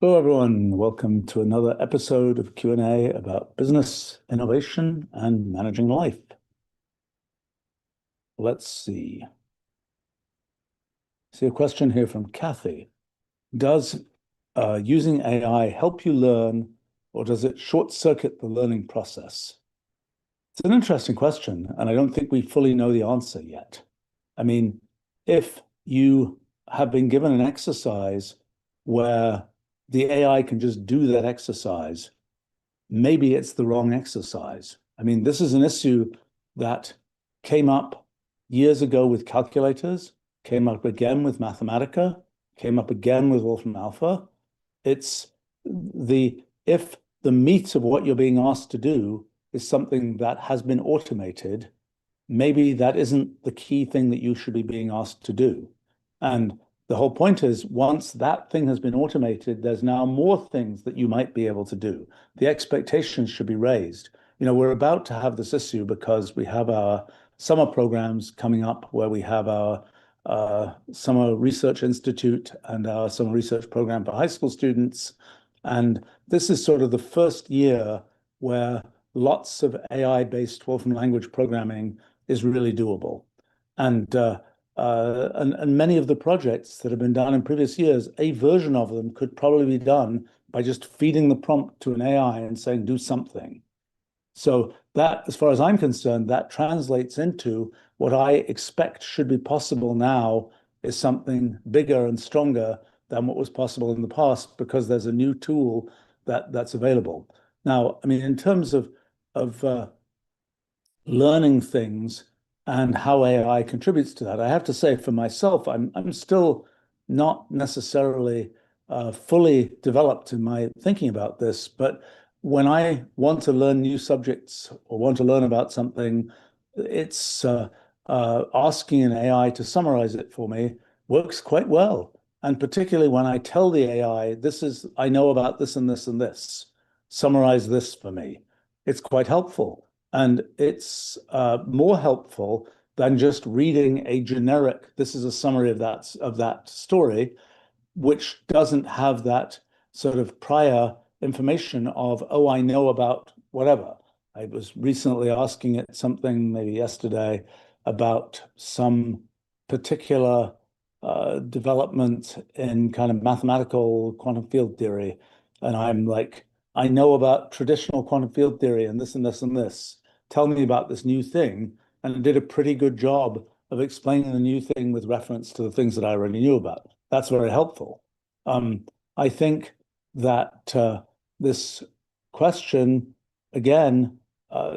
Hello, everyone. Welcome to another episode of Q&A about business, innovation, and managing life. Let's see. See a question here from Kathy. Does using AI help you learn, or does it short-circuit the learning process? It's an interesting question, and I don't think we fully know the answer yet. I mean, if you have been given an exercise where the AI can just do that exercise, maybe it's the wrong exercise. I mean, this is an issue that came up years ago with calculators, came up again with Mathematica, came up again with Wolfram Alpha. It's if the meat of what you're being asked to do is something that has been automated, maybe that isn't the key thing that you should be being asked to do. And the whole point is, once that thing has been automated, there's now more things that you might be able to do. The expectations should be raised. You know, we're about to have this issue because we have our summer programs coming up where we have our Summer Research Institute and our Summer Research Program for high school students. And this is sort of the first year where lots of AI-based Wolfram language programming is really doable. And many of the projects that have been done in previous years, a version of them could probably be done by just feeding the prompt to an AI and saying, do something. So that, as far as I'm concerned, that translates into what I expect should be possible now is something bigger and stronger than what was possible in the past, because there's a new tool that's available. Now, I mean, in terms of learning things and how AI contributes to that, I have to say for myself, I'm still not necessarily fully developed in my thinking about this, but when I want to learn new subjects or want to learn about something, it's asking an AI to summarize it for me works quite well. And particularly when I tell the AI, I know about this and this and this, summarize this for me. It's quite helpful. And it's more helpful than just reading a generic, this is a summary of that story, which doesn't have that sort of prior information of, oh, I know about whatever. I was recently asking it something, maybe yesterday, about some particular development in kind of mathematical quantum field theory. And I'm like, I know about traditional quantum field theory and this and this and this. Tell me about this new thing. And it did a pretty good job of explaining the new thing with reference to the things that I already knew about. That's very helpful. I think that this question, again,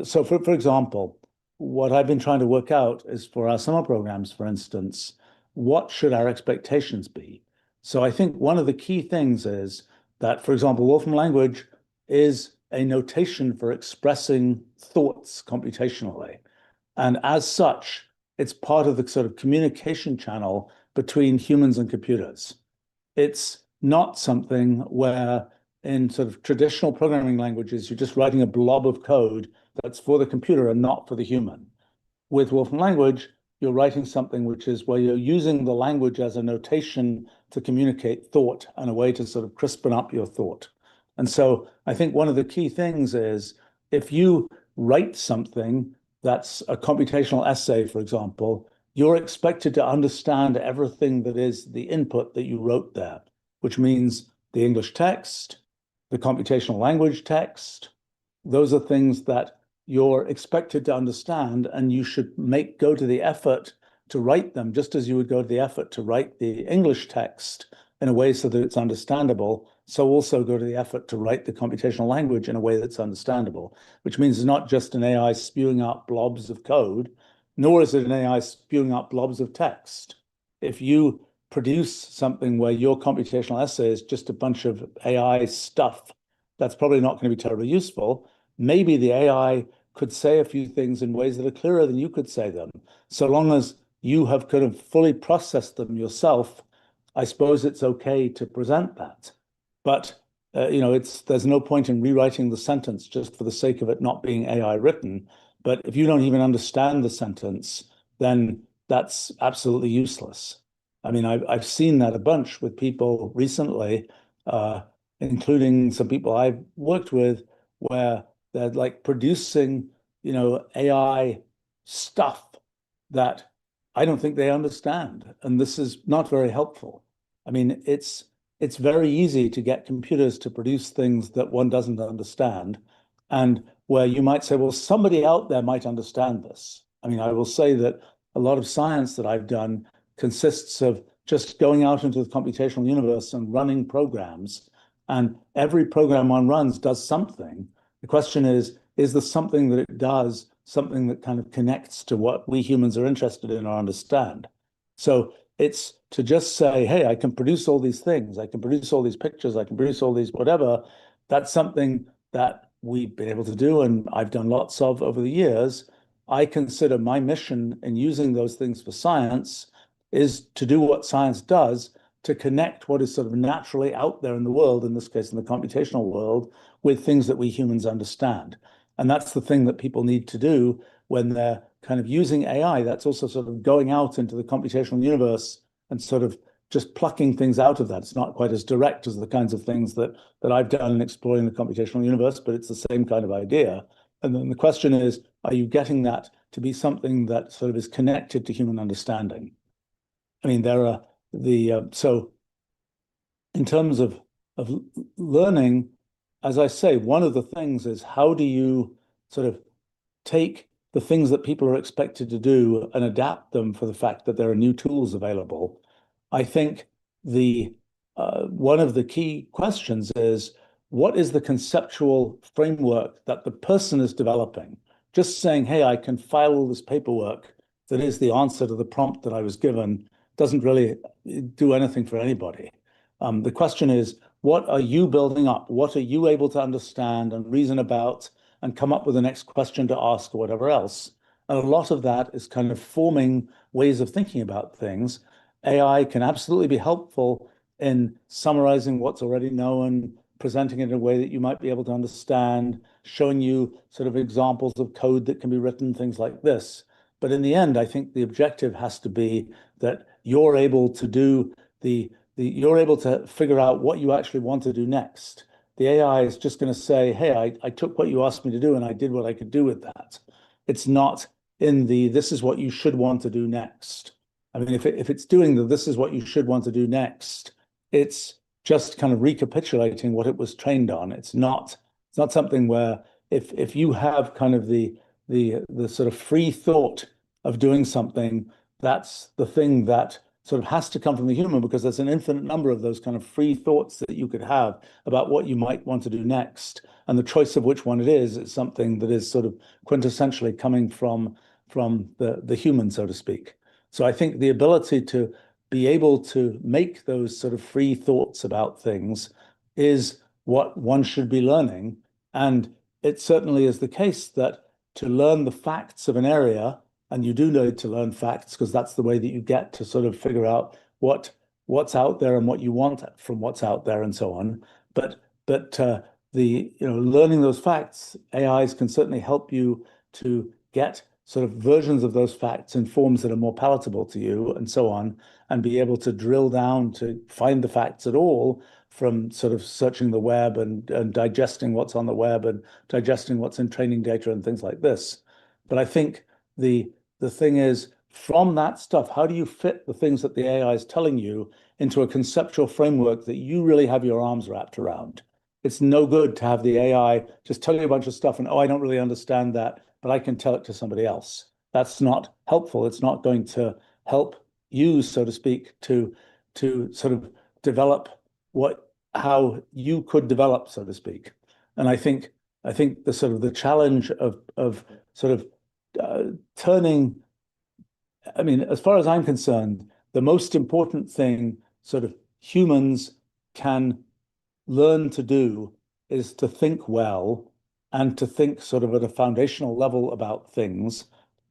so for example, what I've been trying to work out is for our summer programs, for instance, what should our expectations be? So I think one of the key things is that, for example, Wolfram language is a notation for expressing thoughts computationally. And as such, it's part of the sort of communication channel between humans and computers. It's not something where in sort of traditional programming languages, you're just writing a blob of code that's for the computer and not for the human. With Wolfram language, you're writing something which is where you're using the language as a notation to communicate thought and a way to sort of crispen up your thought. And so I think one of the key things is if you write something that's a computational essay, for example, you're expected to understand everything that is the input that you wrote there, which means the English text, the computational language text. Those are things that you're expected to understand, and you should go to the effort to write them just as you would go to the effort to write the English text in a way so that it's understandable. So also go to the effort to write the computational language in a way that's understandable, which means it's not just an AI spewing out blobs of code, nor is it an AI spewing out blobs of text. If you produce something where your computational essay is just a bunch of AI stuff, that's probably not going to be terribly useful. Maybe the AI could say a few things in ways that are clearer than you could say them. So long as you have kind of fully processed them yourself, I suppose it's okay to present that. But there's no point in rewriting the sentence just for the sake of it not being AI written. But if you don't even understand the sentence, then that's absolutely useless. I mean, I've seen that a bunch with people recently including some people I've worked with, where they're like producing, AI stuff that I don't think they understand. And this is not very helpful. I mean, it's very easy to get computers to produce things that one doesn't understand, and where you might say, well, somebody out there might understand this. I mean, I will say that a lot of science that I've done consists of just going out into the computational universe and running programs. And every program one runs does something. The question is there something that it does, something that kind of connects to what we humans are interested in or understand? So it's to just say, hey, I can produce all these things, I can produce all these pictures, I can produce all these whatever. That's something that we've been able to do, and I've done lots of over the years. I consider my mission in using those things for science is to do what science does, to connect what is sort of naturally out there in the world, in this case, in the computational world, with things that we humans understand. And that's the thing that people need to do when they're kind of using AI. That's also sort of going out into the computational universe and sort of just plucking things out of that. It's not quite as direct as the kinds of things that I've done in exploring the computational universe, but it's the same kind of idea. And then the question is, are you getting that to be something that sort of is connected to human understanding? I mean, there are so in terms of learning, as I say, one of the things is how do you sort of take the things that people are expected to do and adapt them for the fact that there are new tools available. I think the one of the key questions is what is the conceptual framework that the person is developing? Just saying, hey, I can file all this paperwork that is the answer to the prompt that I was given doesn't really do anything for anybody. The question is, what are you building up? What are you able to understand and reason about and come up with the next question to ask or whatever else? And a lot of that is kind of forming ways of thinking about things. AI can absolutely be helpful in summarizing what's already known, presenting it in a way that you might be able to understand, showing you sort of examples of code that can be written, things like this. But in the end, I think the objective has to be that you're able to do you're able to figure out what you actually want to do next. The AI is just going to say, hey, I took what you asked me to do and I did what I could do with that. It's not in this is what you should want to do next. I mean, if it's doing this is what you should want to do next, it's just kind of recapitulating what it was trained on. It's not something where if you have kind of the sort of free thought of doing something, that's the thing that sort of has to come from the human, because there's an infinite number of those kind of free thoughts that you could have about what you might want to do next. And the choice of which one it is something that is sort of quintessentially coming from the human, so to speak. So I think the ability to be able to make those sort of free thoughts about things is what one should be learning. And it certainly is the case that to learn the facts of an area, and you do need to learn facts because that's the way that you get to sort of figure out what's out there and what you want from what's out there and so on. But learning those facts, AIs can certainly help you to get sort of versions of those facts in forms that are more palatable to you and so on, and be able to drill down to find the facts at all from sort of searching the web and digesting what's on the web and digesting what's in training data and things like this. But I think the thing is, from that stuff, how do you fit the things that the AI is telling you into a conceptual framework that you really have your arms wrapped around? It's no good to have the AI just tell you a bunch of stuff and, oh, I don't really understand that, but I can tell it to somebody else. That's not helpful. It's not going to help you, so to speak, to sort of develop how you could develop, so to speak. And I think the sort of the challenge of sort of turning, I mean, as far as I'm concerned, the most important thing sort of humans can learn to do is to think well and to think sort of at a foundational level about things.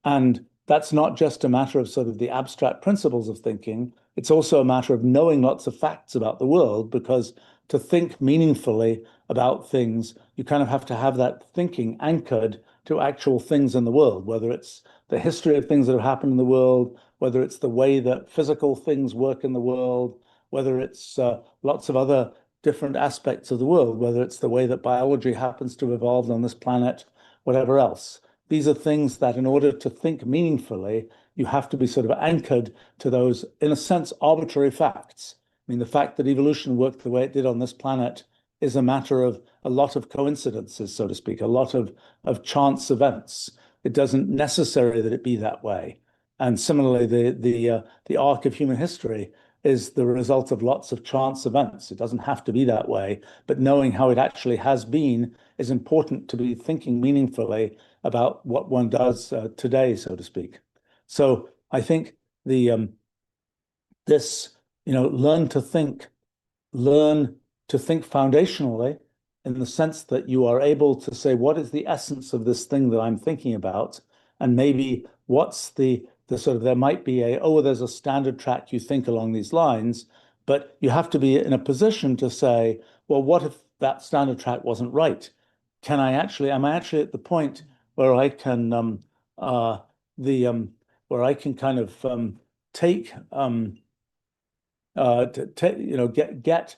And that's not just a matter of sort of the abstract principles of thinking. It's also a matter of knowing lots of facts about the world, because to think meaningfully about things, you kind of have to have that thinking anchored to actual things in the world, whether it's the history of things that have happened in the world, whether it's the way that physical things work in the world, whether it's lots of other different aspects of the world, whether it's the way that biology happens to have evolved on this planet, whatever else. These are things that in order to think meaningfully, you have to be sort of anchored to those, in a sense, arbitrary facts. I mean, the fact that evolution worked the way it did on this planet is a matter of a lot of coincidences, so to speak, a lot of chance events. It doesn't necessary that it be that way. And similarly, the arc of human history is the result of lots of chance events. It doesn't have to be that way, but knowing how it actually has been is important to be thinking meaningfully about what one does today, so to speak. So I think the this learn to think foundationally in the sense that you are able to say, what is the essence of this thing that I'm thinking about? And maybe what's the sort of, there might be there's a standard track you think along these lines, but you have to be in a position to say, well, what if that standard track wasn't right? Am I actually at the point where I can where I can kind of take get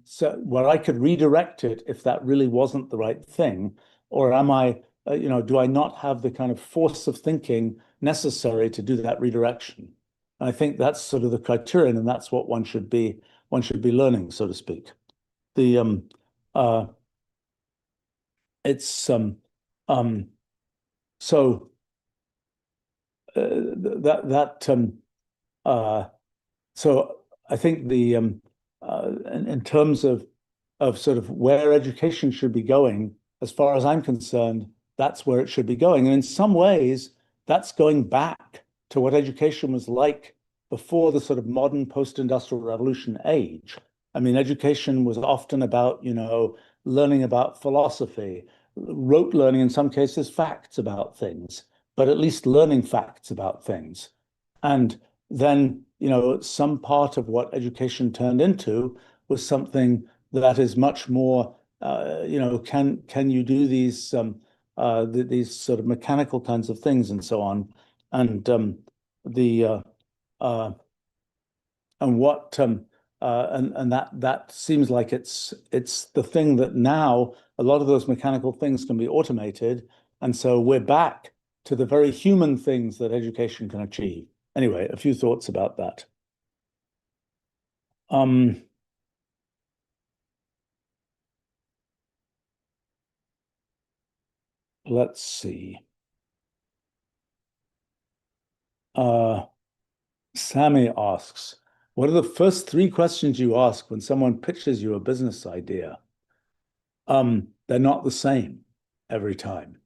so where I could redirect it if that really wasn't the right thing, or am I, do I not have the kind of force of thinking necessary to do that redirection? And I think that's sort of the criterion, and that's what one should be learning, so to speak. The it's so so I think in terms of sort of where education should be going, as far as I'm concerned, that's where it should be going. And in some ways, that's going back to what education was like before the sort of modern post-industrial revolution age. I mean, education was often about, learning about philosophy, rote learning, in some cases, facts about things, but at least learning facts about things. And then, some part of what education turned into was something that is much more, can you do these sort of mechanical kinds of things and so on, and the and what and that seems like it's the thing that now a lot of those mechanical things can be automated, and so we're back to the very human things that education can achieve. Anyway, a few thoughts about that. Let's see. Sammy asks, what are the first three questions you ask when someone pitches you a business idea? They're not the same every time.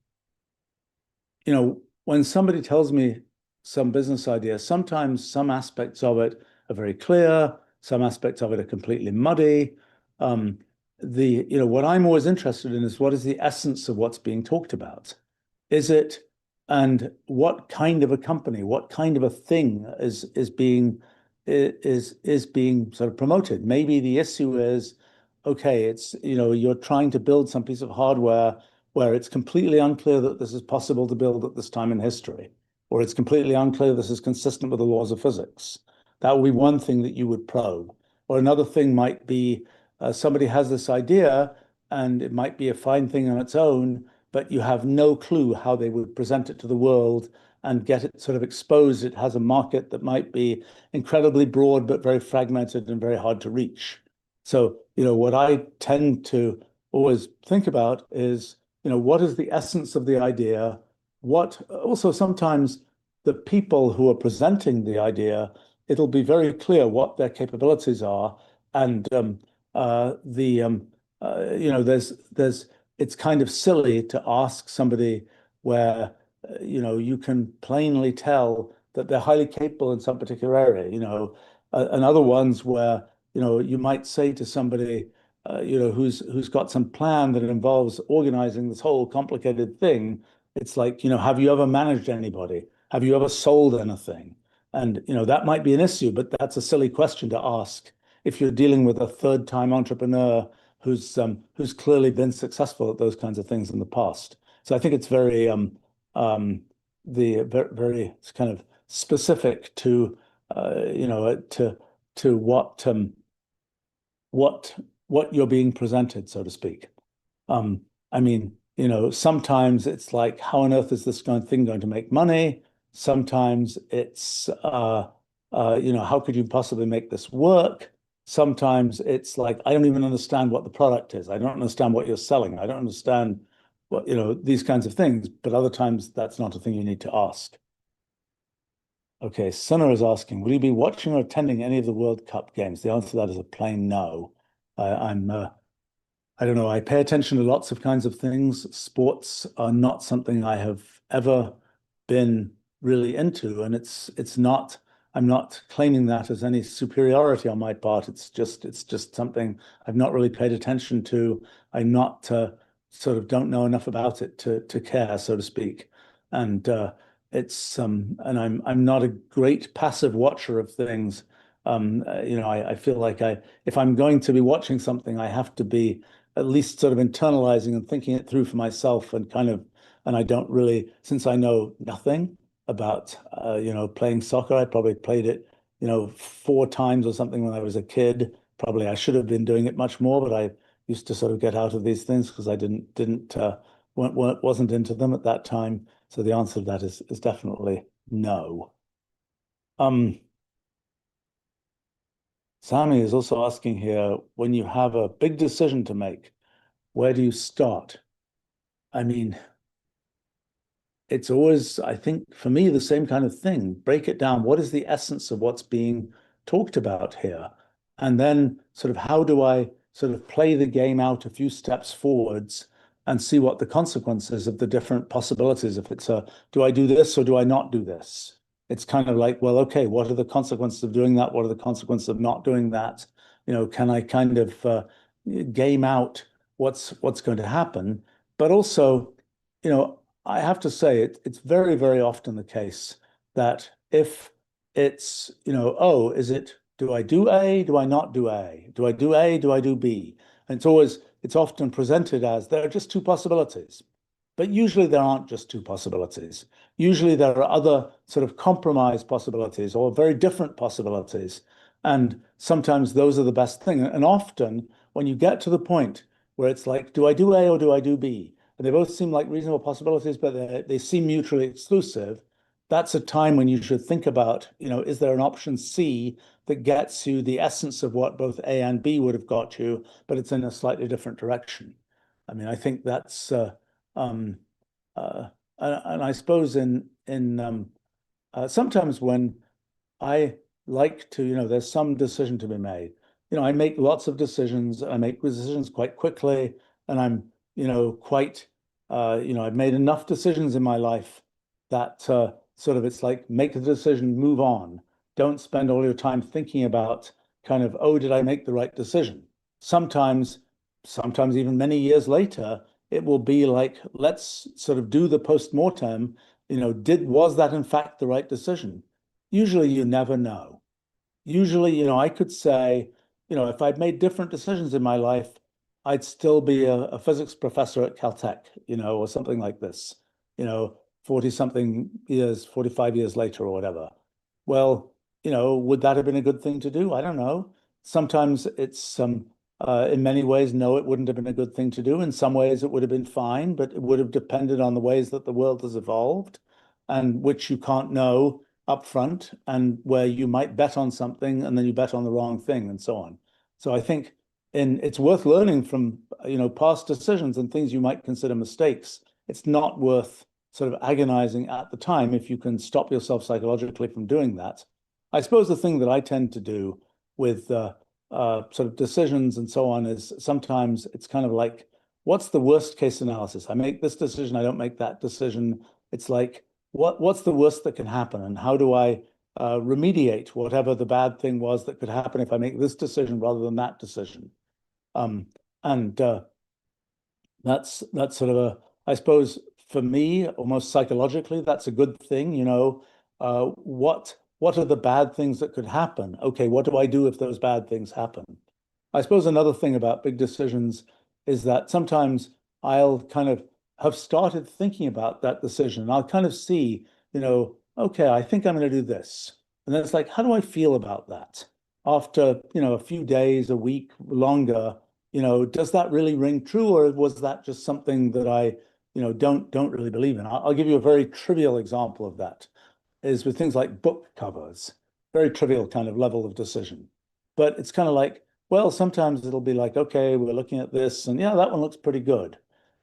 When somebody tells me some business idea, sometimes some aspects of it are very clear, some aspects of it are completely muddy. What I'm always interested in is what is the essence of what's being talked about? And what kind of a company, what kind of a thing is being sort of promoted? Maybe the issue is, okay, it's you're trying to build some piece of hardware where it's completely unclear that this is possible to build at this time in history, or it's completely unclear this is consistent with the laws of physics. That would be one thing that you would probe. Or another thing might be somebody has this idea and it might be a fine thing on its own, but you have no clue how they would present it to the world and get it sort of exposed. It has a market that might be incredibly broad, but very fragmented and very hard to reach. So, what I tend to always think about is, what is the essence of the idea? What also sometimes the people who are presenting the idea, it'll be very clear what their capabilities are. And it's kind of silly to ask somebody where you can plainly tell that they're highly capable in some particular area, and other ones where you might say to somebody who's got some plan that involves organizing this whole complicated thing. It's like, have you ever managed anybody? Have you ever sold anything? And that might be an issue, but that's a silly question to ask if you're dealing with a third-time entrepreneur who's clearly been successful at those kinds of things in the past. So I think it's very very kind of specific to to what what you're being presented, so to speak. I mean, sometimes it's like, how on earth is this thing going to make money? Sometimes it's, how could you possibly make this work? Sometimes it's like, I don't even understand what the product is. I don't understand what you're selling. I don't understand what, these kinds of things. But other times, that's not a thing you need to ask. Okay, Sunna is asking, will you be watching or attending any of the World Cup games? The answer to that is a plain no. I don't know. I pay attention to lots of kinds of things. Sports are not something I have ever been really into, and it's not. I'm not claiming that as any superiority on my part. It's just something I've not really paid attention to. I'm not sort of don't know enough about it to care, so to speak. And and I'm not a great passive watcher of things. I feel like if I'm going to be watching something, I have to be at least sort of internalizing and thinking it through for myself and I don't really, since I know nothing about, playing soccer. I probably played it, 4 times or something when I was a kid. Probably I should have been doing it much more, but I used to sort of get out of these things because I wasn't into them at that time. So the answer to that is definitely no. Um, Sami is also asking here, when you have a big decision to make, where do you start? I mean, it's always, I think, for me, the same kind of thing. Break it down. What is the essence of what's being talked about here? And then sort of how do I sort of play the game out a few steps forwards and see what the consequences of the different possibilities, if it's do I do this or do I not do this? It's kind of like, well, okay, what are the consequences of doing that? What are the consequences of not doing that? Can I kind of game out what's going to happen? But also, I have to say it's very, very often the case that if it's, oh, do I do A? Do I not do A? Do I do A? Do I do B? And it's often presented as there are just two possibilities. But usually there aren't just two possibilities. Usually there are other sort of compromise possibilities or very different possibilities. And sometimes those are the best thing. And often when you get to the point where it's like, do I do A or do I do B? And they both seem like reasonable possibilities, but they seem mutually exclusive. That's a time when you should think about, is there an option C that gets you the essence of what both A and B would have got you, but it's in a slightly different direction. I mean, I think that's um, uh, and I suppose sometimes when I like to, there's some decision to be made. I make lots of decisions. I make decisions quite quickly, and I'm, quite, I've made enough decisions in my life that sort of it's like make the decision, move on. Don't spend all your time thinking about kind of, oh, did I make the right decision? Sometimes, sometimes even many years later, it will be like, let's sort of do the post-mortem. Was that in fact the right decision? Usually you never know. Usually, I could say, if I'd made different decisions in my life, I'd still be a physics professor at Caltech, or something like this, 40 something years, 45 years later or whatever. Well, would that have been a good thing to do? I don't know. Sometimes it's in many ways, no, it wouldn't have been a good thing to do. In some ways, it would have been fine, but it would have depended on the ways that the world has evolved, and which you can't know up front, and where you might bet on something and then you bet on the wrong thing and so on. So I think it's worth learning from past decisions and things you might consider mistakes. It's not worth sort of agonizing at the time if you can stop yourself psychologically from doing that. I suppose the thing that I tend to do with sort of decisions and so on is sometimes it's kind of like, what's the worst case analysis? I make this decision, I don't make that decision. It's like, what's the worst that can happen, and how do I remediate whatever the bad thing was that could happen if I make this decision rather than that decision? And that's sort of I suppose for me, almost psychologically, that's a good thing. What are the bad things that could happen? Okay, what do I do if those bad things happen? I suppose another thing about big decisions is that sometimes I'll kind of have started thinking about that decision. And I'll kind of see, okay, I think I'm going to do this. And then it's like, how do I feel about that? After, a few days, a week, longer, does that really ring true, or was that just something that I, don't really believe in? I'll give you a very trivial example of that, is with things like book covers, very trivial kind of level of decision. But it's kind of like, well, sometimes it'll be like, okay, we're looking at this, and yeah, that one looks pretty good.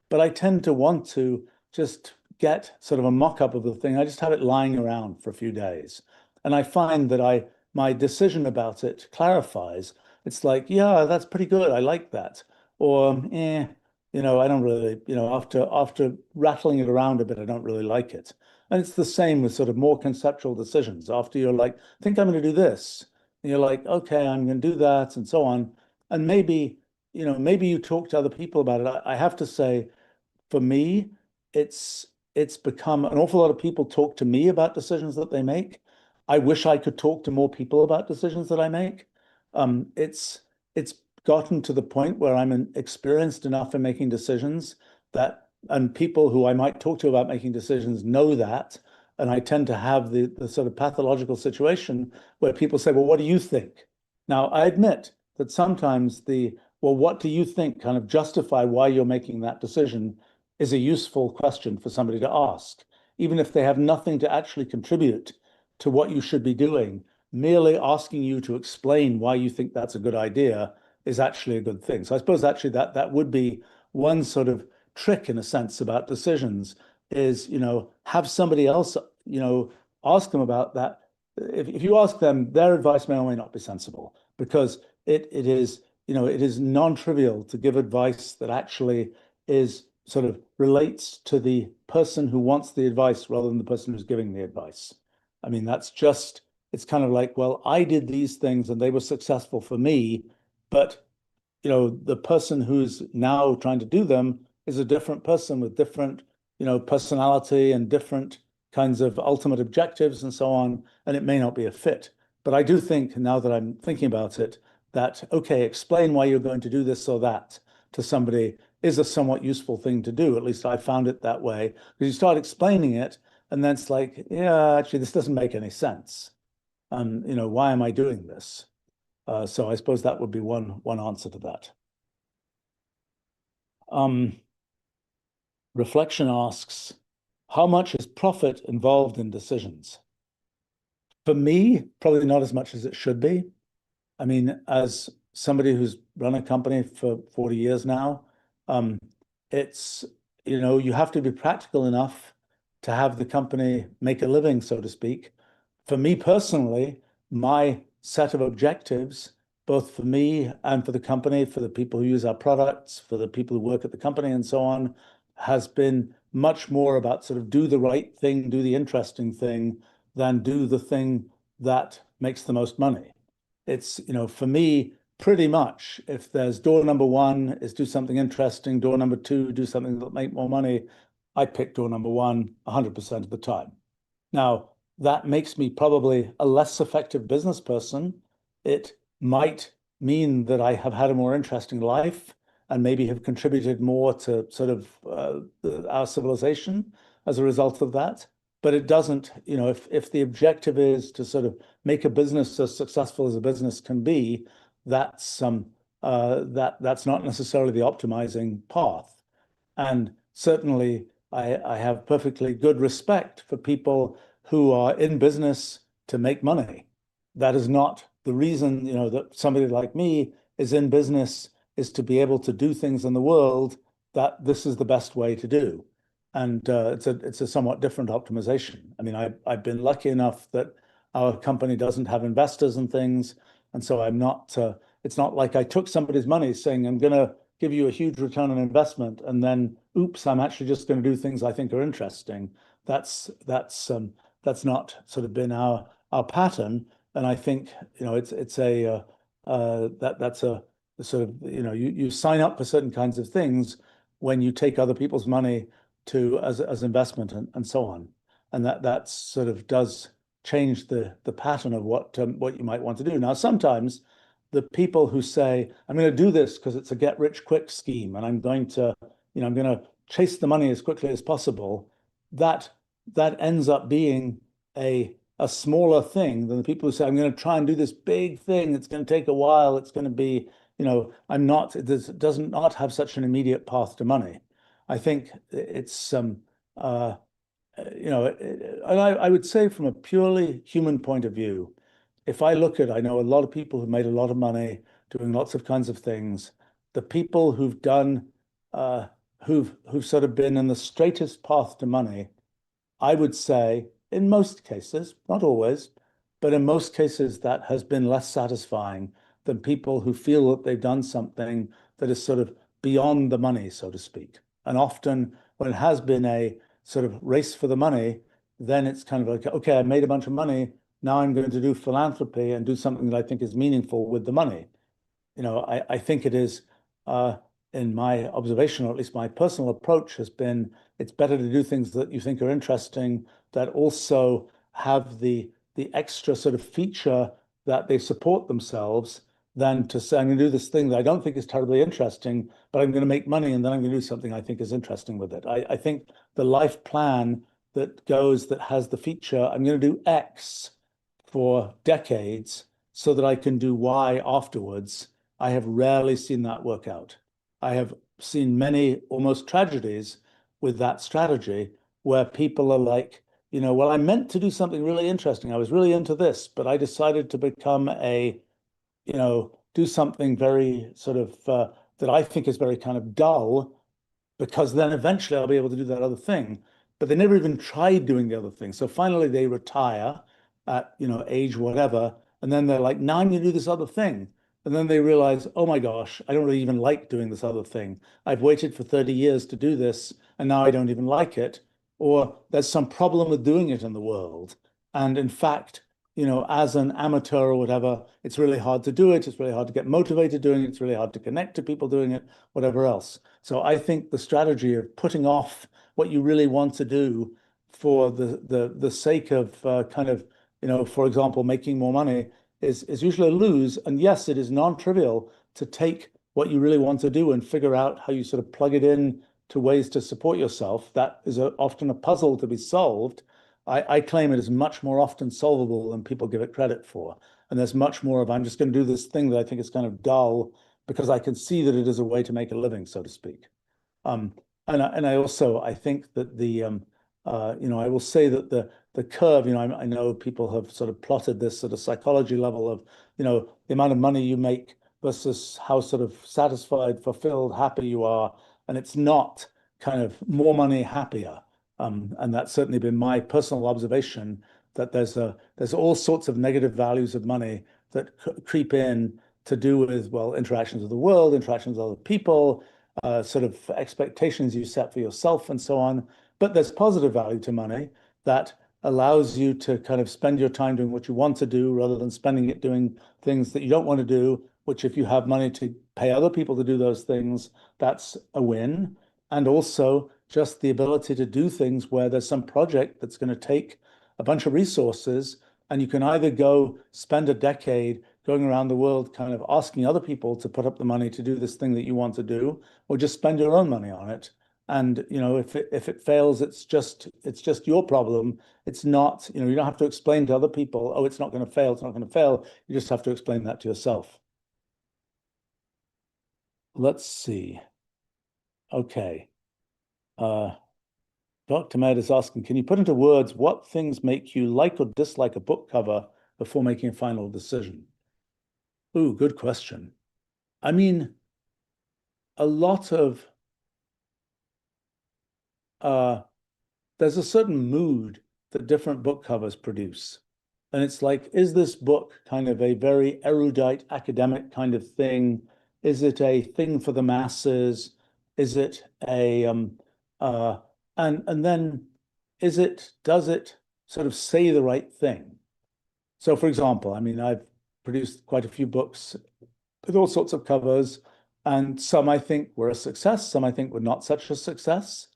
But I tend to want to just get sort of a mock-up of the thing. I just have it lying around for a few days. And I find that my decision about it clarifies. It's like, yeah, that's pretty good. I like that. Or, I don't really, after rattling it around a bit, I don't really like it. And it's the same with sort of more conceptual decisions. After you're like, I think I'm going to do this. And you're like, okay, I'm going to do that, and so on. And maybe you talk to other people about it. I have to say, for me, it's become an awful lot of people talk to me about decisions that they make. I wish I could talk to more people about decisions that I make. It's gotten to the point where I'm experienced enough in making decisions that, and people who I might talk to about making decisions know that. And I tend to have the sort of pathological situation where people say, well, what do you think? Now, I admit that sometimes well, what do you think kind of justify why you're making that decision is a useful question for somebody to ask, even if they have nothing to actually contribute to what you should be doing. Merely asking you to explain why you think that's a good idea is actually a good thing. So I suppose actually that would be one sort of trick in a sense about decisions is, have somebody else, ask them about that. If you ask them, their advice may or may not be sensible, because it is, it is non-trivial to give advice that actually is sort of relates to the person who wants the advice rather than the person who's giving the advice. I mean, it's kind of like, well, I did these things and they were successful for me, but the person who's now trying to do them is a different person with different, personality and different kinds of ultimate objectives and so on, and it may not be a fit. But I do think, now that I'm thinking about it, that, okay, explain why you're going to do this or that to somebody is a somewhat useful thing to do. At least I found it that way. Because you start explaining it, and then it's like, yeah, actually, this doesn't make any sense. And, why am I doing this? So I suppose that would be one answer to that. Reflection asks, how much is profit involved in decisions? For me, probably not as much as it should be. I mean, as somebody who's run a company for 40 years now, it's, you have to be practical enough to have the company make a living, so to speak. For me personally, my set of objectives, both for me and for the company, for the people who use our products, for the people who work at the company and so on, has been much more about sort of do the right thing, do the interesting thing, than do the thing that makes the most money. It's, for me, pretty much if there's door number one is do something interesting, door number two, do something that'll make more money, I pick door number one 100% of the time. Now, that makes me probably a less effective business person. It might mean that I have had a more interesting life and maybe have contributed more to sort of our civilization as a result of that. But it doesn't, if the objective is to sort of make a business as successful as a business can be, that's that's not necessarily the optimizing path. And certainly, I have perfectly good respect for people who are in business to make money. That is not the reason, that somebody like me is in business is to be able to do things in the world that this is the best way to do. And it's a somewhat different optimization. I mean, I've been lucky enough that our company doesn't have investors and things, and so I'm not. It's not like I took somebody's money saying I'm going to give you a huge return on investment, and then oops, I'm actually just going to do things I think are interesting. That's not sort of been our pattern, and I think it's a that's a sort of you sign up for certain kinds of things when you take other people's money to as investment and so on, and that sort of does change the pattern of what you might want to do. Now, sometimes the people who say, I'm going to do this because it's a get rich quick scheme and I'm going to, I'm going to chase the money as quickly as possible, that ends up being a smaller thing than the people who say, I'm going to try and do this big thing. It's going to take a while. It's going to be, I'm not, it does not have such an immediate path to money. I think it's, uh, and I would say from a purely human point of view, if I look at, I know a lot of people who've made a lot of money doing lots of kinds of things. The people who've done, who've sort of been in the straightest path to money, I would say in most cases, not always, but in most cases, that has been less satisfying than people who feel that they've done something that is sort of beyond the money, so to speak. And often when it has been a sort of race for the money, then it's kind of like, okay, I made a bunch of money. Now I'm going to do philanthropy and do something that I think is meaningful with the money. I think it is, in my observation, or at least my personal approach has been, it's better to do things that you think are interesting that also have the extra sort of feature that they support themselves than to say, I'm going to do this thing that I don't think is terribly interesting, but I'm going to make money and then I'm going to do something I think is interesting with it. I think the life plan that has the feature, I'm going to do X for decades so that I can do Y afterwards. I have rarely seen that work out. I have seen many almost tragedies with that strategy where people are like, well, I meant to do something really interesting. I was really into this, but I decided to become do something very sort of that I think is very kind of dull, because then eventually I'll be able to do that other thing. But they never even tried doing the other thing. So finally they retire at, age whatever. And then they're like, now I'm going to do this other thing. And then they realize, oh my gosh, I don't really even like doing this other thing. I've waited for 30 years to do this, and now I don't even like it. Or there's some problem with doing it in the world. And in fact, as an amateur or whatever, it's really hard to do it. It's really hard to get motivated doing it. It's really hard to connect to people doing it, whatever else. So I think the strategy of putting off what you really want to do for the sake of kind of, for example, making more money is usually a lose. And yes, it is non-trivial to take what you really want to do and figure out how you sort of plug it in to ways to support yourself. That is often a puzzle to be solved. I claim it is much more often solvable than people give it credit for. And there's much more of, I'm just going to do this thing that I think is kind of dull because I can see that it is a way to make a living, so to speak. And I also, I think that I will say that the curve, I know people have sort of plotted this at a psychology level of, the amount of money you make versus how sort of satisfied, fulfilled, happy you are. And it's not kind of more money, happier. And that's certainly been my personal observation, that there's all sorts of negative values of money that creep in to do with, well, interactions with the world, interactions with other people, sort of expectations you set for yourself and so on. But there's positive value to money that allows you to kind of spend your time doing what you want to do rather than spending it doing things that you don't want to do, which if you have money to pay other people to do those things, that's a win. And also just the ability to do things where there's some project that's going to take a bunch of resources, and you can either go spend a decade going around the world kind of asking other people to put up the money to do this thing that you want to do, or just spend your own money on it. And if it fails, it's just your problem. It's not, you don't have to explain to other people, oh, it's not going to fail, it's not going to fail. You just have to explain that to yourself. Let's see. Okay. Dr. Med is asking, can you put into words what things make you like or dislike a book cover before making a final decision? Ooh, good question. I mean, a lot of there's a certain mood that different book covers produce. And it's like, is this book kind of a very erudite academic kind of thing? Is it a thing for the masses? Is it a and then does it sort of say the right thing? So for example, I mean, I've produced quite a few books with all sorts of covers, and some I think were a success, some I think were not such a success.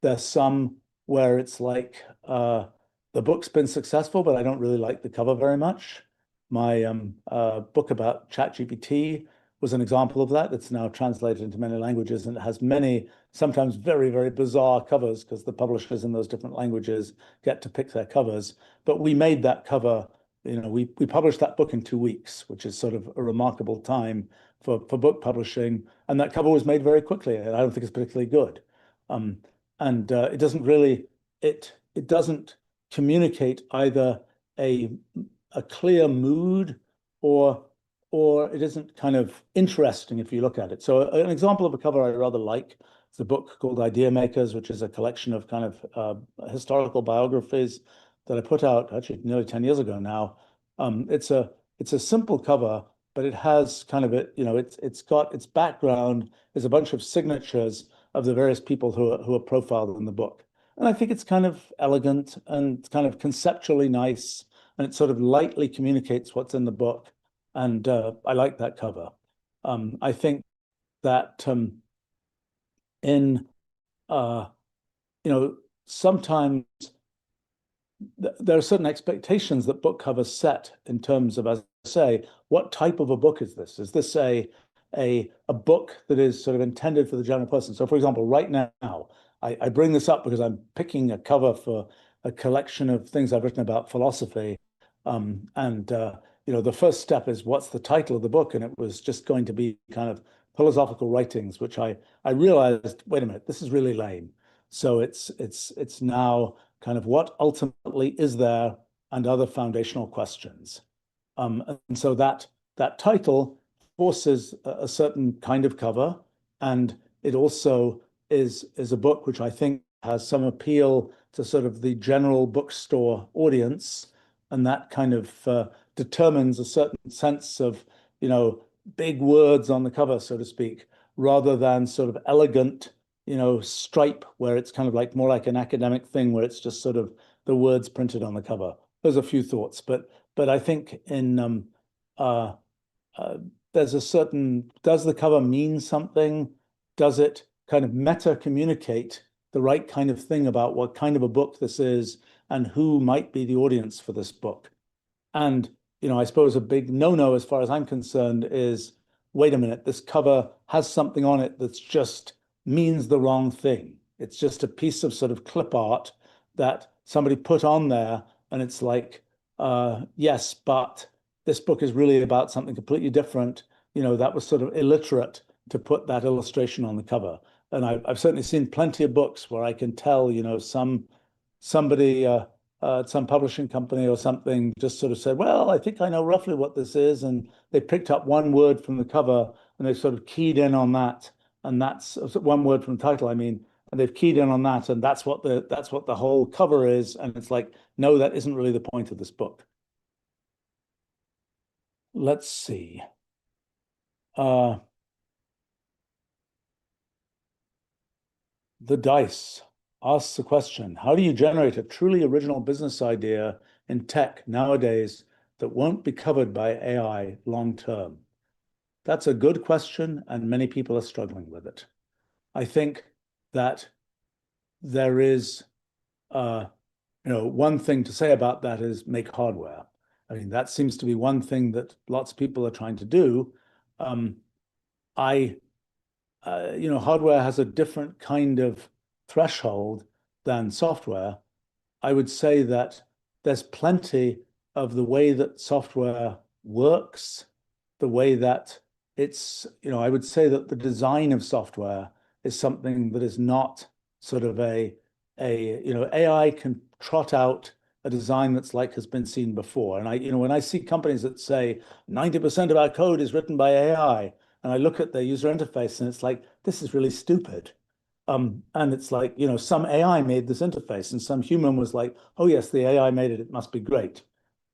There's some where it's like the book's been successful, but I don't really like the cover very much. My book about ChatGPT was an example of that. That's now translated into many languages, and it has many, sometimes very, very bizarre covers because the publishers in those different languages get to pick their covers. But we made that cover we published that book in 2 weeks, which is sort of a remarkable time for book publishing. And that cover was made very quickly. And I don't think it's particularly good. Um, and it doesn't really it doesn't communicate either a a clear mood or it isn't kind of interesting if you look at it. So an example of a cover I rather like is a book called Idea Makers, which is a collection of kind of historical biographies that I put out actually nearly 10 years ago now. It's a simple cover, but it has kind of it's got its background is a bunch of signatures of the various people who are profiled in the book. And I think it's kind of elegant and kind of conceptually nice, and it sort of lightly communicates what's in the book. And I like that cover. I think that in sometimes there are certain expectations that book covers set in terms of, as I say, what type of a book is this? Is this a book that is sort of intended for the general person? So, for example, right now, I bring this up because I'm picking a cover for a collection of things I've written about philosophy. And the first step is what's the title of the book? And it was just going to be kind of philosophical writings, which I realized, wait a minute, this is really lame. So it's now kind of what ultimately is there and other foundational questions. And so that title forces a certain kind of cover, and it also is a book which I think has some appeal to sort of the general bookstore audience, and that kind of determines a certain sense of, big words on the cover, so to speak, rather than sort of elegant, stripe where it's kind of like more like an academic thing where it's just sort of the words printed on the cover. There's a few thoughts, but I think in uh, there's a certain, does the cover mean something? Does it kind of meta communicate the right kind of thing about what kind of a book this is and who might be the audience for this book? And, I suppose a big no-no as far as I'm concerned is, wait a minute, this cover has something on it that's just means the wrong thing. It's just a piece of sort of clip art that somebody put on there, and it's like, yes, but this book is really about something completely different. That was sort of illiterate to put that illustration on the cover. And I've certainly seen plenty of books where I can tell, somebody, some publishing company or something just sort of said, well, I think I know roughly what this is. And they picked up one word from the cover and they sort of keyed in on that. And that's one word from the title, I mean, and they've keyed in on that. And that's what the whole cover is. And it's like, no, that isn't really the point of this book. Let's see. The Dice asks the question, how do you generate a truly original business idea in tech nowadays that won't be covered by AI long term? That's a good question, and many people are struggling with it. I think that there is, one thing to say about that is make hardware. I mean, that seems to be one thing that lots of people are trying to do. Hardware has a different kind of threshold than software. I would say that there's plenty of the way that software works, the way that I would say that the design of software is something that is not sort of AI can trot out a design that's like has been seen before. And when I see companies that say 90% of our code is written by AI, and I look at their user interface and it's like, this is really stupid. And it's like, some AI made this interface and some human was like, oh yes, the AI made it, it must be great.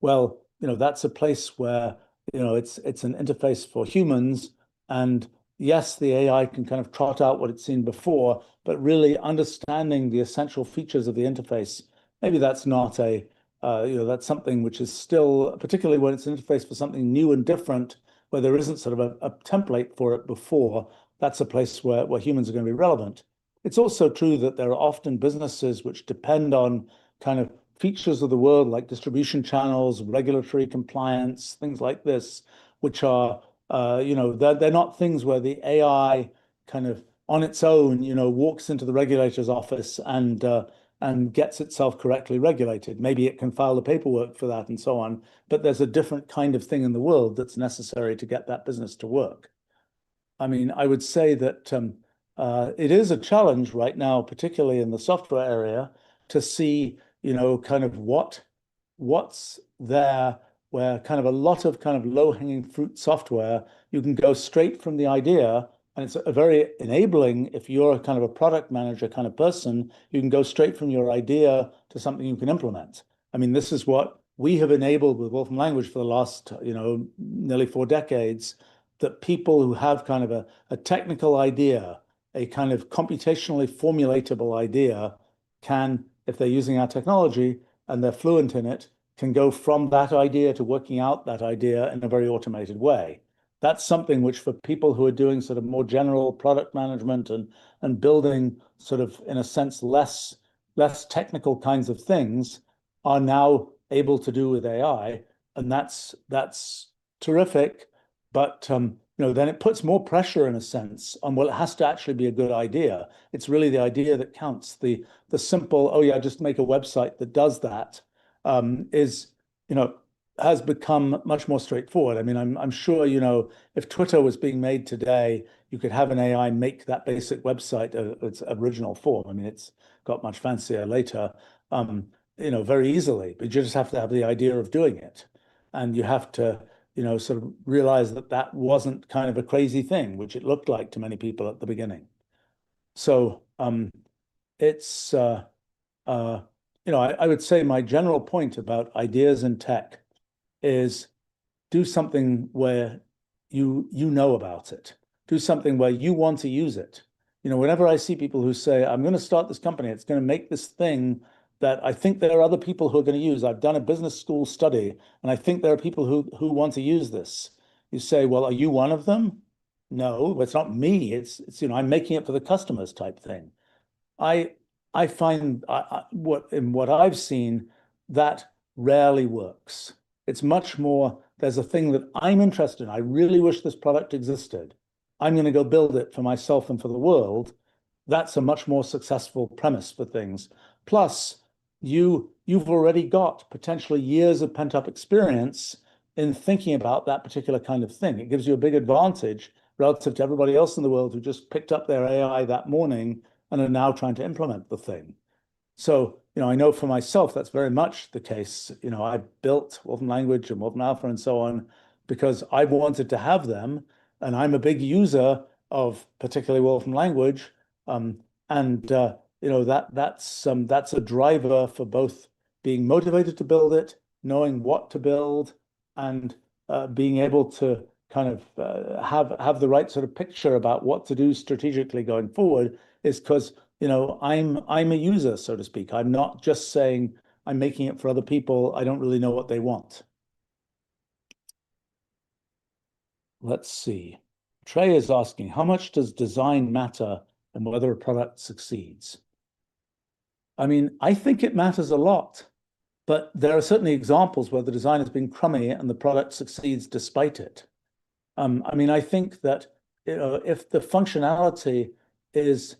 Well, that's a place where, it's an interface for humans. And yes, the AI can kind of trot out what it's seen before, but really understanding the essential features of the interface, maybe that's not that's something which is still, particularly when it's an interface for something new and different, where there isn't sort of a template for it before, that's a place where humans are going to be relevant. It's also true that there are often businesses which depend on kind of features of the world like distribution channels, regulatory compliance, things like this, which are, they're not things where the AI kind of on its own, walks into the regulator's office and gets itself correctly regulated. Maybe it can file the paperwork for that and so on, but there's a different kind of thing in the world that's necessary to get that business to work. I mean, I would say that it is a challenge right now, particularly in the software area, to see, kind of what's there, where kind of a lot of kind of low-hanging fruit software, you can go straight from the idea, and it's a very enabling, if you're a kind of a product manager kind of person, you can go straight from your idea to something you can implement. I mean, this is what we have enabled with Wolfram Language for the last, nearly 4 decades, that people who have kind of a technical idea, a kind of computationally formulatable idea, can, if they're using our technology and they're fluent in it, can go from that idea to working out that idea in a very automated way. That's something which, for people who are doing sort of more general product management and building sort of, in a sense, less technical kinds of things, are now able to do with AI. And that's terrific. But then it puts more pressure, in a sense, on, well, it has to actually be a good idea. It's really the idea that counts. The simple, oh yeah, just make a website that does that, is, has become much more straightforward. I mean, I'm sure, if Twitter was being made today, you could have an AI make that basic website its original form. I mean, it's got much fancier later, very easily, but you just have to have the idea of doing it. And you have to, sort of realize that that wasn't kind of a crazy thing, which it looked like to many people at the beginning. So it's, I would say my general point about ideas in tech is do something where you know about it. Do something where you want to use it. Whenever I see people who say, I'm going to start this company, it's going to make this thing that I think there are other people who are going to use. I've done a business school study, and I think there are people who want to use this. You say, well, are you one of them? No, it's not me. It's I'm making it for the customers type thing. I find what I've seen, that rarely works. It's much more, there's a thing that I'm interested in. I really wish this product existed. I'm going to go build it for myself and for the world. That's a much more successful premise for things. Plus, you've already got potentially years of pent-up experience in thinking about that particular kind of thing. It gives you a big advantage relative to everybody else in the world who just picked up their AI that morning and are now trying to implement the thing. So, I know for myself, that's very much the case. I built Wolfram Language and Wolfram Alpha and so on because I wanted to have them. And I'm a big user of particularly Wolfram Language. That's a driver for both being motivated to build it, knowing what to build, and being able to kind of have the right sort of picture about what to do strategically going forward, is because I'm a user, so to speak. I'm not just saying I'm making it for other people. I don't really know what they want. Let's see. Trey is asking, how much does design matter in whether a product succeeds? I mean, I think it matters a lot, but there are certainly examples where the design has been crummy and the product succeeds despite it. I mean, I think that if the functionality is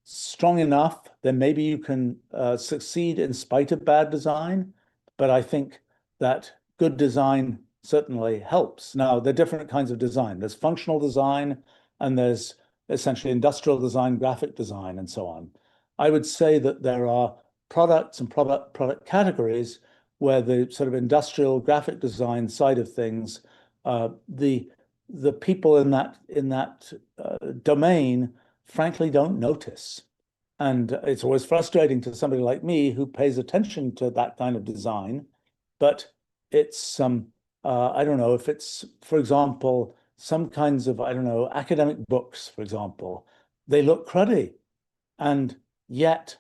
strong enough, then maybe you can succeed in spite of bad design. But I think that good design certainly helps. Now, there are different kinds of design. There's functional design, and there's essentially industrial design, graphic design, and so on. I would say that there are products and product categories where the sort of industrial graphic design side of things, the people in that domain, frankly, don't notice. And it's always frustrating to somebody like me who pays attention to that kind of design. But it's I don't know if it's, for example, some kinds of, I don't know, academic books, for example, they look cruddy, and yet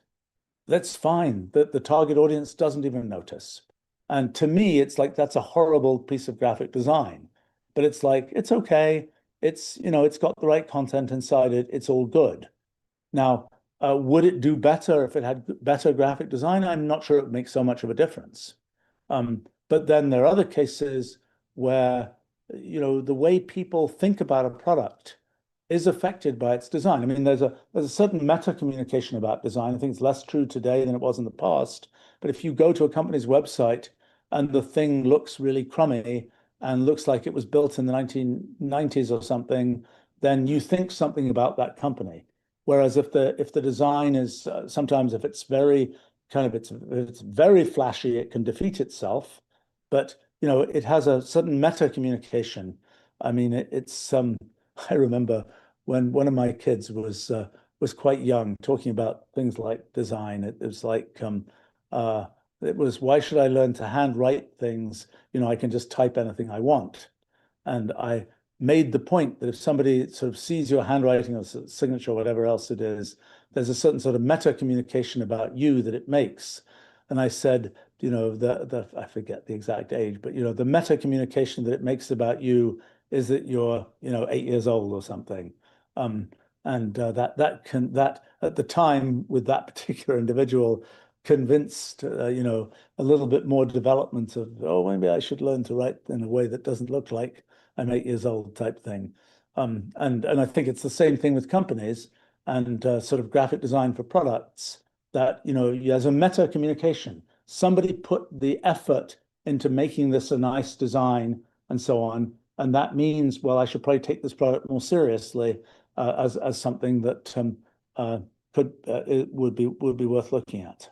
that's fine. The target audience doesn't even notice. And to me, it's like that's a horrible piece of graphic design. But it's like, it's okay. It's got the right content inside it. It's all good. Now, would it do better if it had better graphic design? I'm not sure it would make so much of a difference. But then there are other cases where, the way people think about a product is affected by its design. I mean, there's a certain meta communication about design. I think it's less true today than it was in the past. But if you go to a company's website and the thing looks really crummy and looks like it was built in the 1990s or something, then you think something about that company. Whereas if the design is sometimes if it's very kind of it's very flashy, it can defeat itself. But it has a certain meta communication. I mean, it's I remember when one of my kids was quite young, talking about things like design. It was like uh, it was, why should I learn to handwrite things? I can just type anything I want. And I made the point that if somebody sort of sees your handwriting or signature or whatever else it is, there's a certain sort of meta communication about you that it makes. And I said, I forget the exact age, but the meta communication that it makes about you is that you're 8 years old or something. Um, and that at the time with that particular individual convinced a little bit more development of, oh, maybe I should learn to write in a way that doesn't look like I'm 8 years old type thing. And I think it's the same thing with companies and sort of graphic design for products, that as a meta communication, somebody put the effort into making this a nice design and so on. And that means, well, I should probably take this product more seriously as something that it would be worth looking at.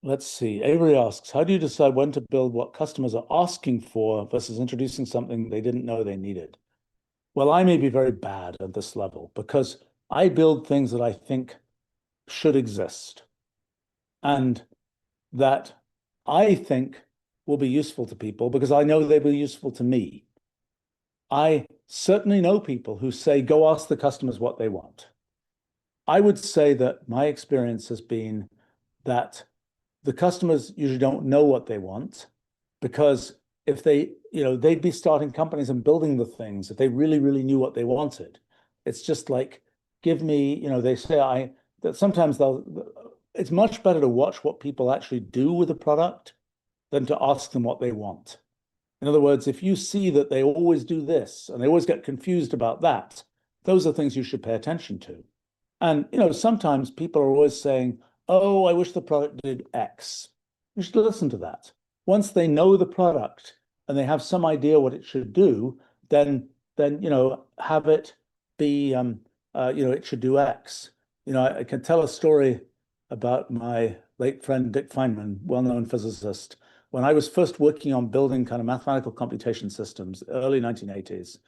Let's see. Avery asks, how do you decide when to build what customers are asking for versus introducing something they didn't know they needed? Well, I may be very bad at this level because I build things that I think should exist and that I think will be useful to people because I know they will be useful to me. I certainly know people who say, go ask the customers what they want. I would say that my experience has been that the customers usually don't know what they want, because if they'd be starting companies and building the things if they really, really knew what they wanted. It's just like, give me, they say that sometimes it's much better to watch what people actually do with a product than to ask them what they want. In other words, if you see that they always do this and they always get confused about that, those are things you should pay attention to. And sometimes people are always saying, oh, I wish the product did X. You should listen to that. Once they know the product and they have some idea what it should do, then have it be it should do X. I can tell a story about my late friend Dick Feynman, well-known physicist. When I was first working on building kind of mathematical computation systems, early 1980s,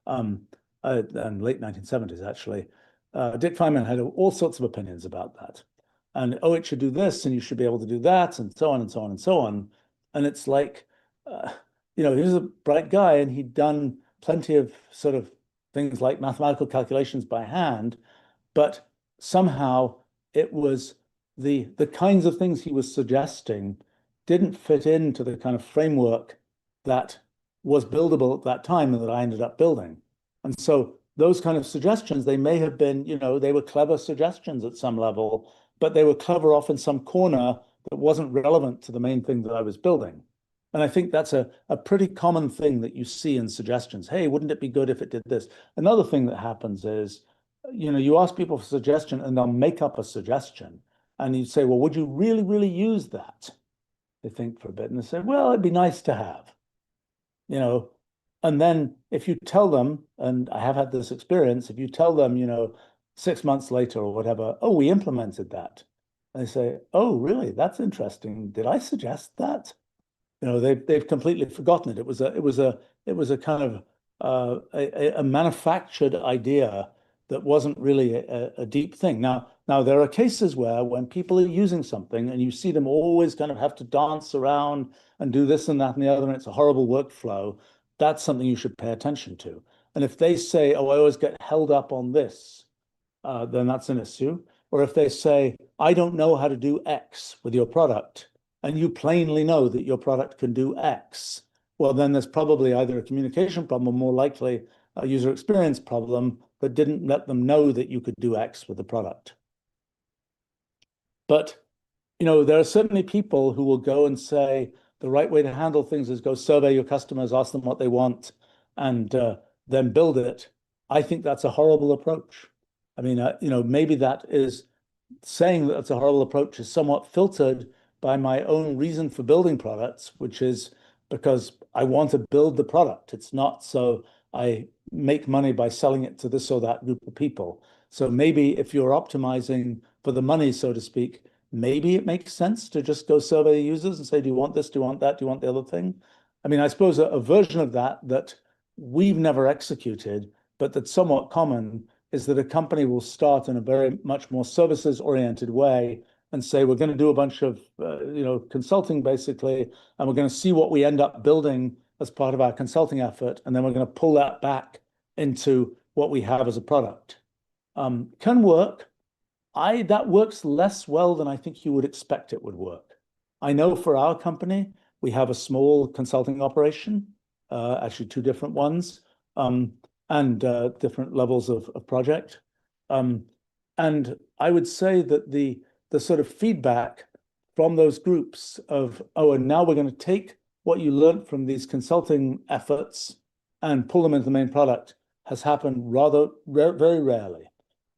and late 1970s actually, Dick Feynman had all sorts of opinions about that. And, oh, it should do this, and you should be able to do that, and so on and so on and so on. And it's like, he was a bright guy, and he'd done plenty of sort of things like mathematical calculations by hand, but somehow it was the kinds of things he was suggesting didn't fit into the kind of framework that was buildable at that time and that I ended up building. And so those kind of suggestions, they may have been, they were clever suggestions at some level, but they were clever off in some corner that wasn't relevant to the main thing that I was building. And I think that's a pretty common thing that you see in suggestions. Hey, wouldn't it be good if it did this? Another thing that happens is, you ask people for a suggestion and they'll make up a suggestion. And you say, well, would you really, really use that? They think for a bit and they say, well, it'd be nice to have, And then if you tell them, and I have had this experience, if you tell them, 6 months later or whatever, oh, we implemented that. And they say, oh, really? That's interesting. Did I suggest that? They've completely forgotten it. It was a kind of a manufactured idea that wasn't really a deep thing. Now there are cases where when people are using something and you see them always kind of have to dance around and do this and that and the other, and it's a horrible workflow, that's something you should pay attention to. And if they say, oh, I always get held up on this, then that's an issue. Or if they say, I don't know how to do X with your product, and you plainly know that your product can do X, well, then there's probably either a communication problem or more likely a user experience problem that didn't let them know that you could do X with the product. But, there are certainly people who will go and say the right way to handle things is go survey your customers, ask them what they want, and then build it, I think that's a horrible approach. I mean, maybe that is saying that that's a horrible approach is somewhat filtered by my own reason for building products, which is because I want to build the product. It's not so I make money by selling it to this or that group of people. So maybe if you're optimizing for the money, so to speak, maybe it makes sense to just go survey users and say, do you want this? Do you want that? Do you want the other thing? I mean, I suppose a version of that we've never executed, but that's somewhat common is that a company will start in a very much more services oriented way and say, we're going to do a bunch of consulting basically, and we're going to see what we end up building as part of our consulting effort, and then we're going to pull that back into what we have as a product. Can work. That works less well than I think you would expect it would work. I know for our company, we have a small consulting operation, actually two different ones, and different levels of project. And I would say that the sort of feedback from those groups of, oh, and now we're going to take what you learned from these consulting efforts and pull them into the main product has happened very rarely.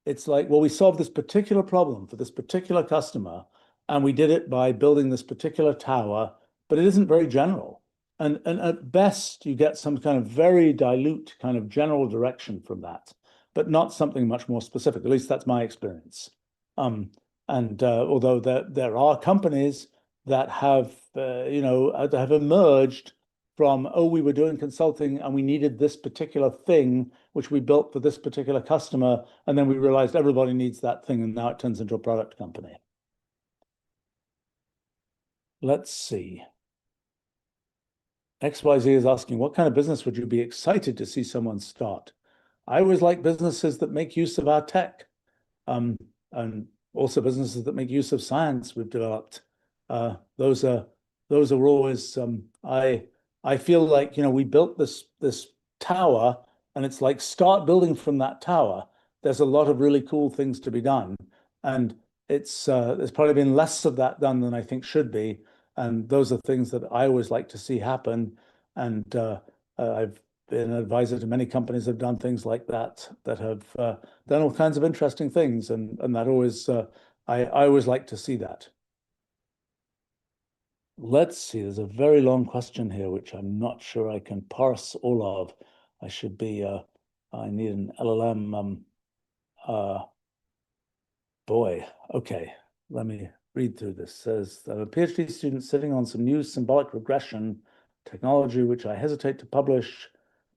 It's like, well, we solved this particular problem for this particular customer, and we did it by building this particular tower, but it isn't very general. And at best, you get some kind of very dilute kind of general direction from that, but not something much more specific. At least that's my experience. Although there are companies that have emerged from, oh, we were doing consulting and we needed this particular thing, which we built for this particular customer, and then we realized everybody needs that thing, and now it turns into a product company. Let's see. XYZ is asking, what kind of business would you be excited to see someone start? I always like businesses that make use of our tech, and also businesses that make use of science we've developed. Those are always, I feel like, we built this tower, and it's like, start building from that tower. There's a lot of really cool things to be done. And there's probably been less of that done than I think should be. And those are things that I always like to see happen. And I've been an advisor to many companies that have done things like that have done all kinds of interesting things. And that always, I always like to see that. Let's see, there's a very long question here, which I'm not sure I can parse all of. I need an LLM. Boy, okay, let me read through this. It says, I'm a PhD student sitting on some new symbolic regression technology, which I hesitate to publish.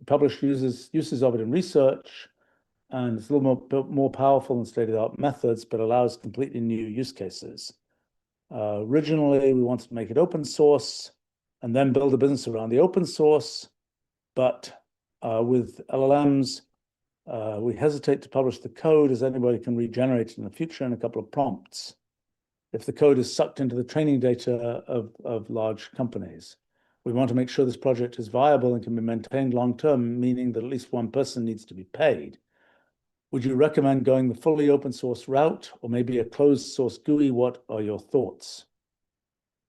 Uses of it in research, and it's a little more powerful than state-of-the-art methods, but allows completely new use cases. Originally, we wanted to make it open source and then build a business around the open source. But with LLMs, we hesitate to publish the code as anybody can regenerate it in the future in a couple of prompts if the code is sucked into the training data of large companies. We want to make sure this project is viable and can be maintained long-term, meaning that at least one person needs to be paid. Would you recommend going the fully open source route or maybe a closed source GUI? What are your thoughts?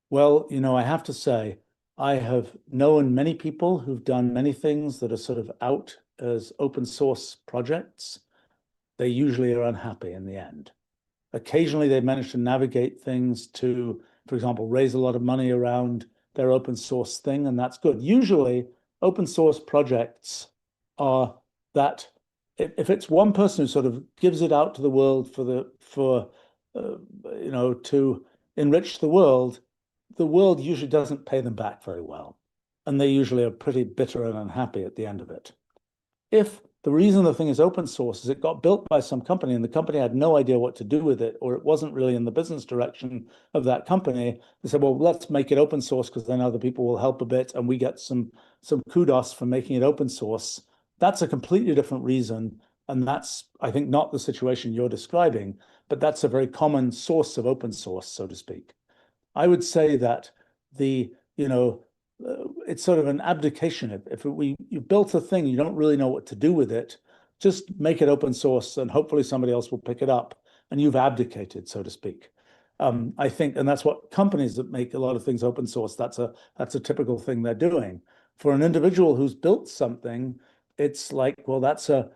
Well, I have to say, I have known many people who've done many things that are sort of out as open source projects. They usually are unhappy in the end. Occasionally, they manage to navigate things to, for example, raise a lot of money around their open source thing, and that's good. Usually, open source projects are that if it's one person who sort of gives it out to the world to enrich the world usually doesn't pay them back very well, and they usually are pretty bitter and unhappy at the end of it. If the reason the thing is open source is it got built by some company and the company had no idea what to do with it, or it wasn't really in the business direction of that company, they said, well, let's make it open source because then other people will help a bit and we get some kudos for making it open source. That's a completely different reason. And that's, I think, not the situation you're describing, but that's a very common source of open source, so to speak. I would say that it's sort of an abdication. If you built a thing, you don't really know what to do with it, just make it open source and hopefully somebody else will pick it up and you've abdicated, so to speak. I think, and that's what companies that make a lot of things open source, that's a typical thing they're doing. For an individual who's built something, it's like, well, that's a,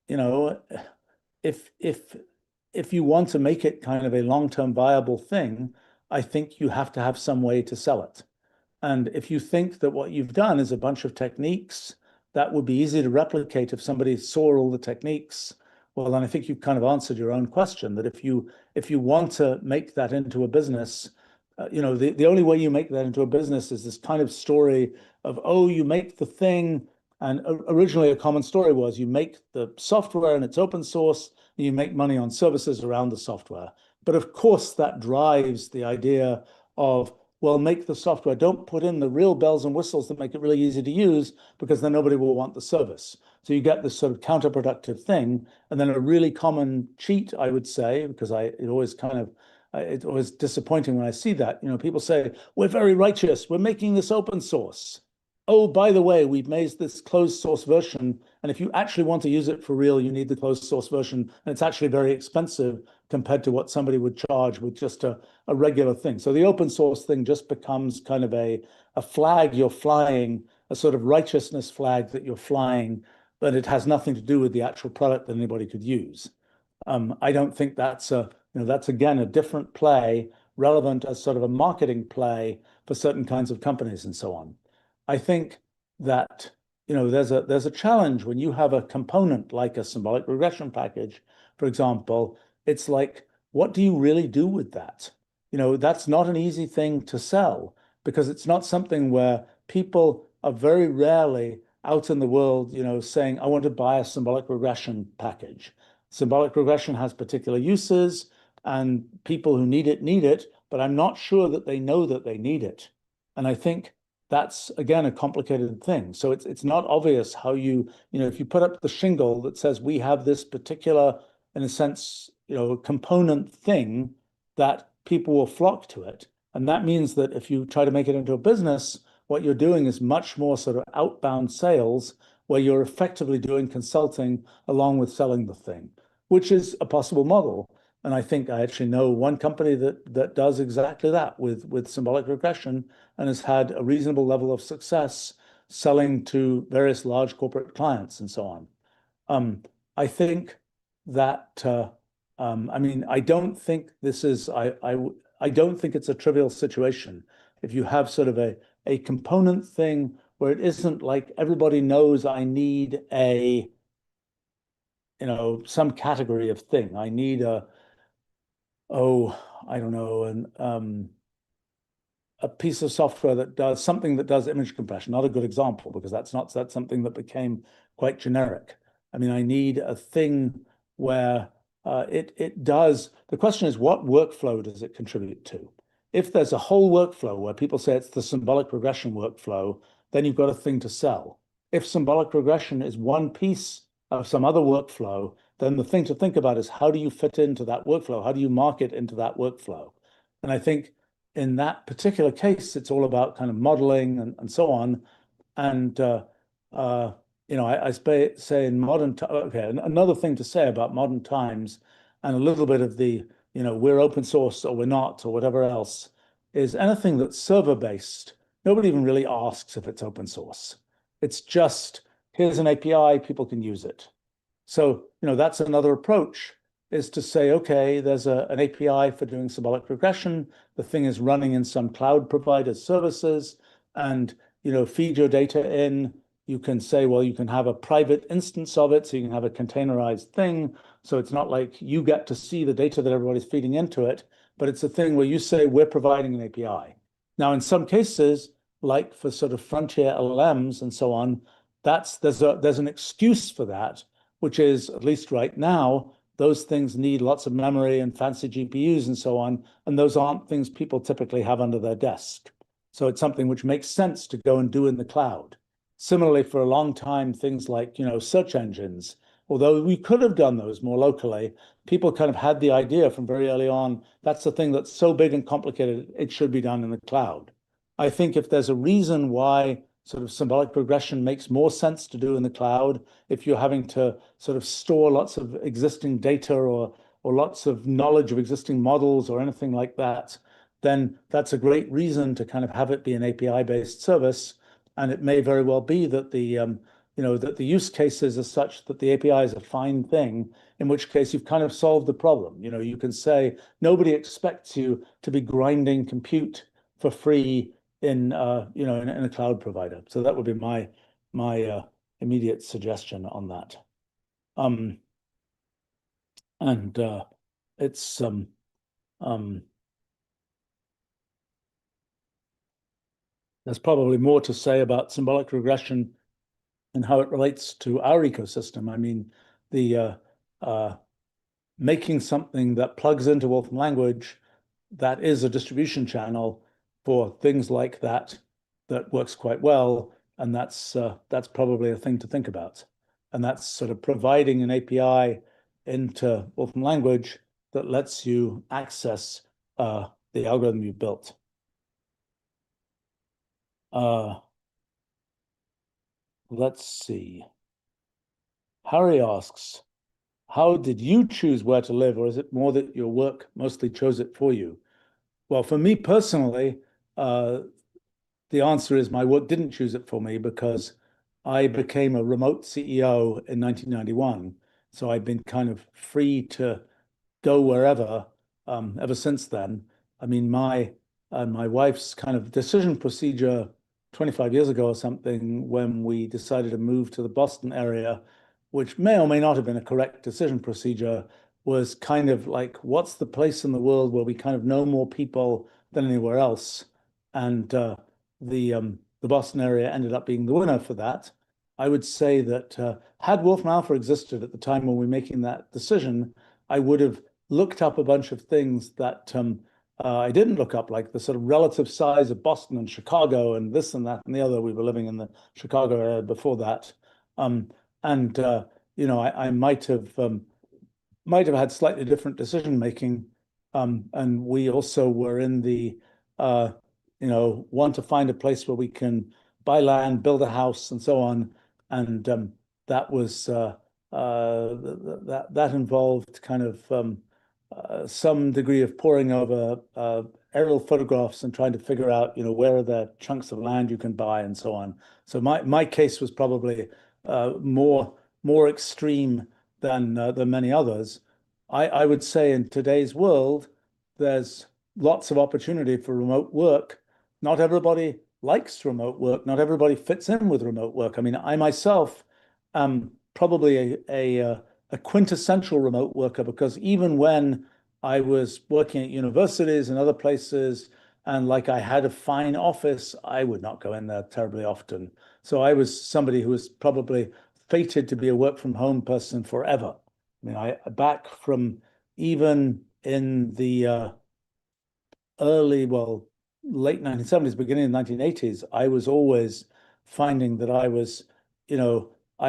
you know, if if if you want to make it kind of a long-term viable thing, I think you have to have some way to sell it. And if you think that what you've done is a bunch of techniques that would be easy to replicate if somebody saw all the techniques, well, then I think you've kind of answered your own question that if you want to make that into a business, the only way you make that into a business is this kind of story of, oh, you make the thing. And originally, a common story was you make the software and it's open source, and you make money on services around the software. But of course, that drives the idea of, well, make the software. Don't put in the real bells and whistles that make it really easy to use, because then nobody will want the service. So you get this sort of counterproductive thing. And then a really common cheat, I would say, because it's always disappointing when I see that. People say, we're very righteous. We're making this open source. Oh, by the way, we've made this closed source version. And if you actually want to use it for real, you need the closed source version. And it's actually very expensive compared to what somebody would charge with just a regular thing. So the open source thing just becomes kind of a flag you're flying, a sort of righteousness flag that you're flying, but it has nothing to do with the actual product that anybody could use. I don't think that's again a different play, relevant as sort of a marketing play for certain kinds of companies and so on. I think that there's a challenge when you have a component like a symbolic regression package, for example. It's like, what do you really do with that? That's not an easy thing to sell, because it's not something where people are very rarely out in the world, saying, I want to buy a symbolic regression package. Symbolic regression has particular uses, and people who need it, but I'm not sure that they know that they need it. And I think that's, again, a complicated thing. So it's not obvious how if you put up the shingle that says we have this particular, in a sense, component thing, that people will flock to it. And that means that if you try to make it into a business, what you're doing is much more sort of outbound sales, where you're effectively doing consulting along with selling the thing, which is a possible model. And I think I actually know one company that does exactly that with symbolic regression, and has had a reasonable level of success selling to various large corporate clients and so on. I think that I don't think this is I don't think it's a trivial situation. If you have sort of a component thing where it isn't like everybody knows I need some category of thing. I need I don't know, a piece of software that does something that does image compression. Not a good example, because that's something that became quite generic. I need a thing where it does. The question is, what workflow does it contribute to? If there's a whole workflow where people say it's the symbolic regression workflow, then you've got a thing to sell. If symbolic regression is one piece of some other workflow, then the thing to think about is, how do you fit into that workflow? How do you market into that workflow? And I think in that particular case, it's all about kind of modeling and so on. And I say in modern time, okay, another thing to say about modern times, and a little bit of the, we're open source or we're not, or whatever else, is anything that's server based. Nobody even really asks if it's open source. It's just, here's an API, people can use it. So, that's another approach, is to say, okay, there's an API for doing symbolic regression. The thing is running in some cloud provider services, and, feed your data in. You can say, well, you can have a private instance of it, so you can have a containerized thing. So it's not like you get to see the data that everybody's feeding into it, but it's a thing where you say, we're providing an API. Now, in some cases, like for sort of frontier LLMs and so on, there's an excuse for that, which is, at least right now, those things need lots of memory and fancy GPUs and so on, and those aren't things people typically have under their desk. So it's something which makes sense to go and do in the cloud. Similarly, for a long time, things like, search engines, although we could have done those more locally, people kind of had the idea from very early on, that's the thing that's so big and complicated, it should be done in the cloud. I think if there's a reason why sort of symbolic regression makes more sense to do in the cloud, if you're having to sort of store lots of existing data or lots of knowledge of existing models or anything like that, then that's a great reason to kind of have it be an API-based service. And it may very well be that the that the use cases are such that the API is a fine thing, in which case you've kind of solved the problem. You can say nobody expects you to be grinding compute for free in a cloud provider. So that would be my immediate suggestion on that. And it's there's probably more to say about symbolic regression and how it relates to our ecosystem. I mean, the making something that plugs into Wolfram language that is a distribution channel for things like that works quite well, and that's probably a thing to think about. And that's sort of providing an API into Wolfram language that lets you access the algorithm you built. Let's see. Harry asks, how did you choose where to live, or is it more that your work mostly chose it for you? Well, for me personally, the answer is my work didn't choose it for me, because I became a remote CEO in 1991. So I've been kind of free to go wherever ever since then. I mean, my wife's kind of decision procedure 25 years ago or something, when we decided to move to the Boston area, which may or may not have been a correct decision procedure, was kind of like, what's the place in the world where we kind of know more people than anywhere else? And the Boston area ended up being the winner for that. I would say that had Wolfram Alpha existed at the time when we were making that decision, I would have looked up a bunch of things that I didn't look up, like the sort of relative size of Boston and Chicago and this and that and the other. We were living in the Chicago area before that. I might have had slightly different decision making. And we also were in the, want to find a place where we can buy land, build a house, and so on. And that was that involved kind of some degree of poring over aerial photographs and trying to figure out, where are the chunks of land you can buy and so on. So my case was probably more extreme than many others. I would say in today's world, there's lots of opportunity for remote work. Not everybody likes remote work. Not everybody fits in with remote work. I mean, I myself am probably a quintessential remote worker, because even when I was working at universities and other places, and like I had a fine office, I would not go in there terribly often. So I was somebody who was probably fated to be a work from home person forever. I mean, back from even in the late 1970s, beginning of the 1980s, I was always finding that I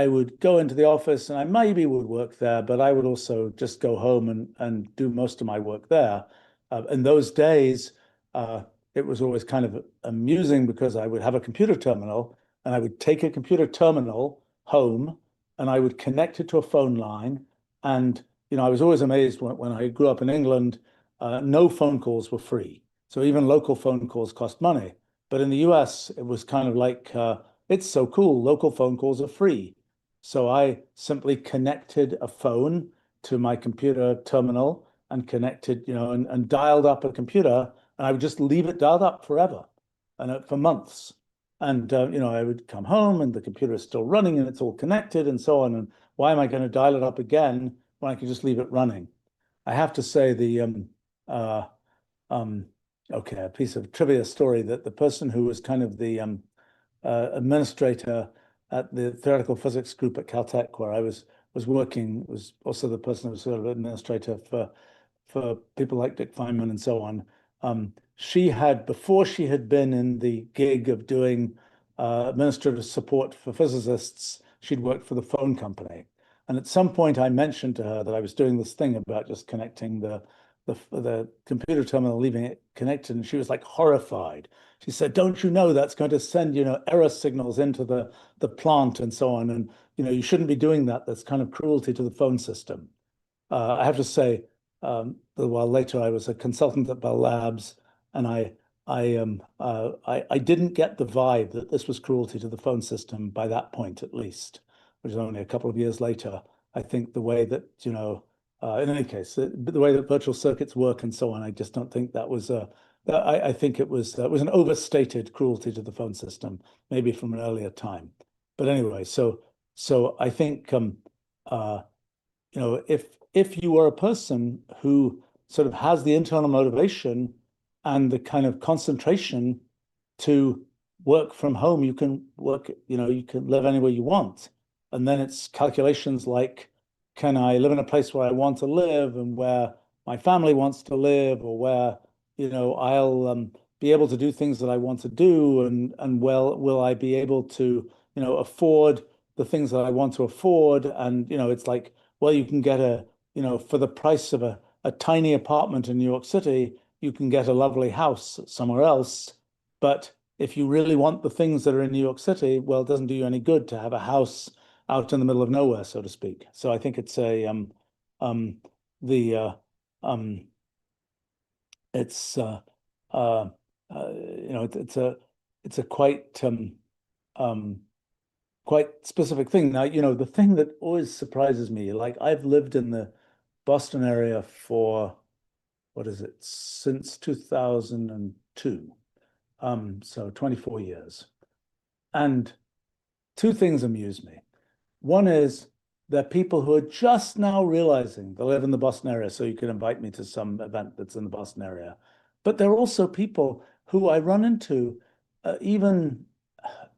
would go into the office and I maybe would work there, but I would also just go home and do most of my work there. In those days, it was always kind of amusing, because I would have a computer terminal and I would take a computer terminal home and I would connect it to a phone line. And, I was always amazed when I grew up in England, no phone calls were free. So even local phone calls cost money. But in the US, it was kind of like, it's so cool, local phone calls are free. So I simply connected a phone to my computer terminal and connected, and dialed up a computer, and I would just leave it dialed up forever and for months. And, I would come home and the computer is still running and it's all connected and so on. And why am I going to dial it up again when I can just leave it running? I have to say a piece of trivia story, that the person who was kind of the administrator at the theoretical physics group at Caltech, where I was working, was also the person who was sort of administrator for people like Dick Feynman and so on. Before she had been in the gig of doing administrative support for physicists, she'd worked for the phone company. And at some point, I mentioned to her that I was doing this thing about just connecting the computer terminal, leaving it connected, and she was like horrified. She said, "Don't you know that's going to send error signals into the plant and so on, and you shouldn't be doing that. That's kind of cruelty to the phone system." I have to say, a while later, I was a consultant at Bell Labs, and I I didn't get the vibe that this was cruelty to the phone system by that point, at least, which is only a couple of years later. I think the way that, in any case, the way that virtual circuits work and so on, I just don't think that was I think it was an overstated cruelty to the phone system, maybe from an earlier time. But anyway, so I think uh, if you are a person who sort of has the internal motivation and the kind of concentration to work from home, you can work, you can live anywhere you want. And then it's calculations like, can I live in a place where I want to live and where my family wants to live, or where, I'll be able to do things that I want to do, and well, will I be able to, afford the things that I want to afford? And, it's like, well, you can get for the price of a tiny apartment in New York City, you can get a lovely house somewhere else. But if you really want the things that are in New York City, well, it doesn't do you any good to have a house out in the middle of nowhere, so to speak. So I think it's the it's it's a um, quite specific thing. Now, the thing that always surprises me, like I've lived in the Boston area for, what is it, since 2002. So 24 years. And two things amuse me. One is that people who are just now realizing they live in the Boston area, so you can invite me to some event that's in the Boston area. But there are also people who I run into, even,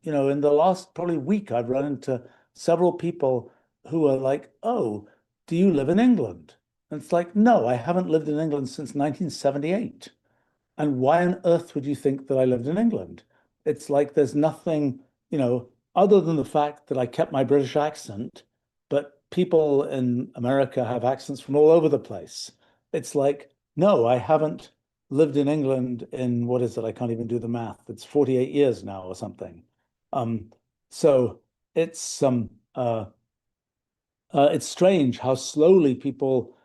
in the last probably week, I've run into several people who are like, oh, do you live in England? And it's like, no, I haven't lived in England since 1978. And why on earth would you think that I lived in England? It's like there's nothing, other than the fact that I kept my British accent, but people in America have accents from all over the place. It's like, no, I haven't lived in England in, what is it? I can't even do the math. It's 48 years now or something. Um, so it's strange how slowly people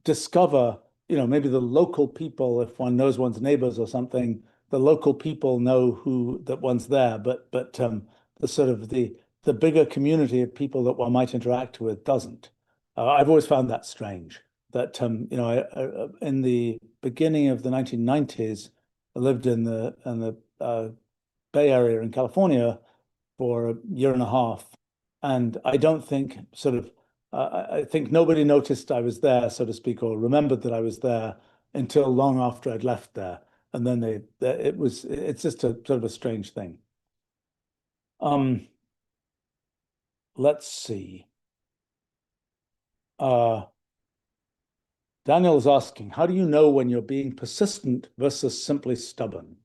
discover, maybe the local people, if one knows one's neighbors or something, the local people know who that one's there, but the sort of the bigger community of people that one might interact with doesn't. I've always found that strange. That in the beginning of the 1990s, I lived in the Bay Area in California for a year and a half, and I don't think sort of I think nobody noticed I was there, so to speak, or remembered that I was there until long after I'd left there. And then it's just a sort of a strange thing. Um, let's see. Uh, Daniel is asking, how do you know when you're being persistent versus simply stubborn?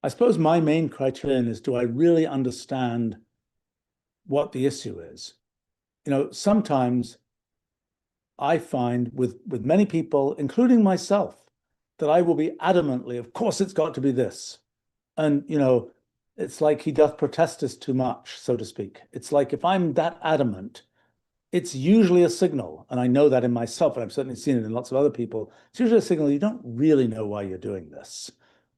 I suppose my main criterion is, do I really understand what the issue is? Sometimes I find with many people, including myself, that I will be adamantly, of course, it's got to be this. And, it's like he doth protest us too much, so to speak. It's like if I'm that adamant, it's usually a signal. And I know that in myself, and I've certainly seen it in lots of other people. It's usually a signal you don't really know why you're doing this.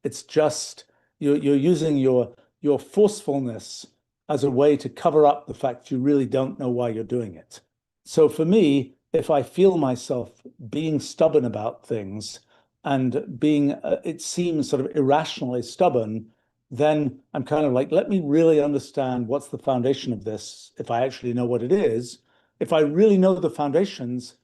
It's just you're using your forcefulness as a way to cover up the fact you really don't know why you're doing it. So for me, if I feel myself being stubborn about things and being, it seems sort of irrationally stubborn, then I'm kind of like, let me really understand what's the foundation of this, if I actually know what it is. If I really know the foundations,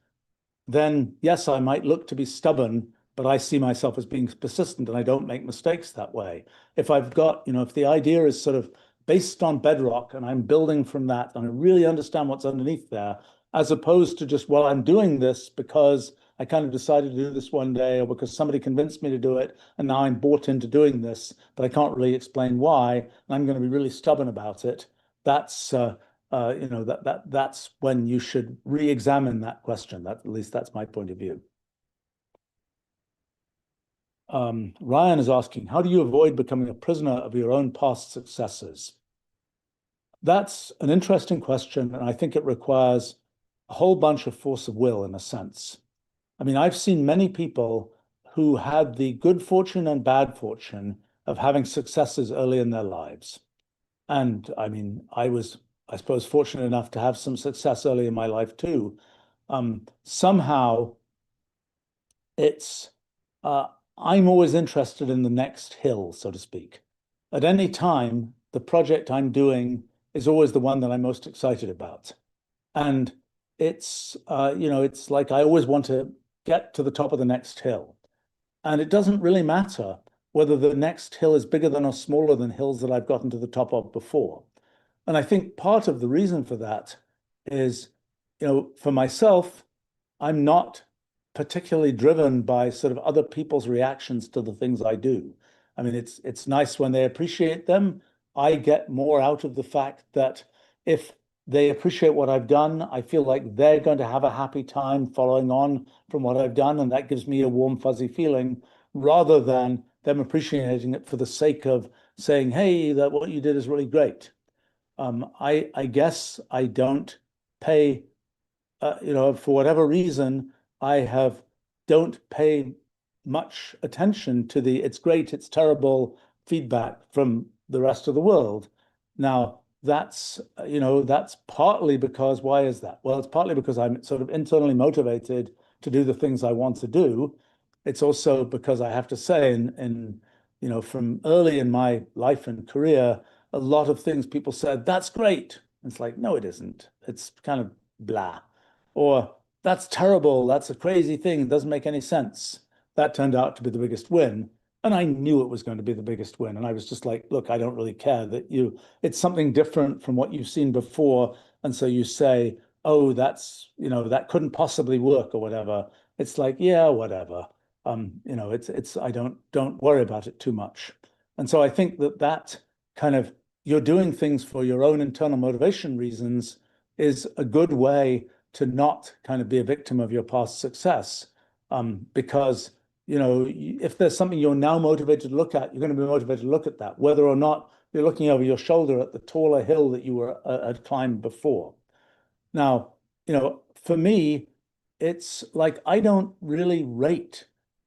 then yes, I might look to be stubborn, but I see myself as being persistent and I don't make mistakes that way. If I've got, if the idea is sort of based on bedrock and I'm building from that and I really understand what's underneath there, as opposed to just, well, I'm doing this because I kind of decided to do this one day or because somebody convinced me to do it and now I'm bought into doing this, but I can't really explain why, and I'm going to be really stubborn about it. That's that's when you should re-examine that question. That, at least that's my point of view. Ryan is asking, how do you avoid becoming a prisoner of your own past successes? That's an interesting question, and I think it requires a whole bunch of force of will in a sense. I mean, I've seen many people who had the good fortune and bad fortune of having successes early in their lives. And I mean, I was, I suppose, fortunate enough to have some success early in my life too. Somehow it's, uh, I'm always interested in the next hill, so to speak. At any time, the project I'm doing is always the one that I'm most excited about. And it's like I always want to get to the top of the next hill. And it doesn't really matter whether the next hill is bigger than or smaller than hills that I've gotten to the top of before. And I think part of the reason for that is, for myself, I'm not particularly driven by sort of other people's reactions to the things I do. I mean, it's nice when they appreciate them. I get more out of the fact that if they appreciate what I've done, I feel like they're going to have a happy time following on from what I've done, and that gives me a warm, fuzzy feeling, rather than them appreciating it for the sake of saying, "Hey, that what you did is really great." I guess I don't pay for whatever reason, I have don't pay much attention to the it's great, it's terrible feedback from the rest of the world. Now, that's partly because why is that? Well, it's partly because I'm sort of internally motivated to do the things I want to do. It's also because I have to say, from early in my life and career, a lot of things people said, that's great. It's like, no, it isn't. It's kind of blah. Or that's terrible. That's a crazy thing. It doesn't make any sense. That turned out to be the biggest win. And I knew it was going to be the biggest win. And I was just like, look, I don't really care it's something different from what you've seen before. And so you say, oh, that couldn't possibly work or whatever. It's like, yeah, whatever. I don't worry about it too much. And so I think that kind of you're doing things for your own internal motivation reasons is a good way to not kind of be a victim of your past success. Because, if there's something you're now motivated to look at, you're going to be motivated to look at that, whether or not you're looking over your shoulder at the taller hill that you had climbed before. Now, for me, it's like I don't really rate,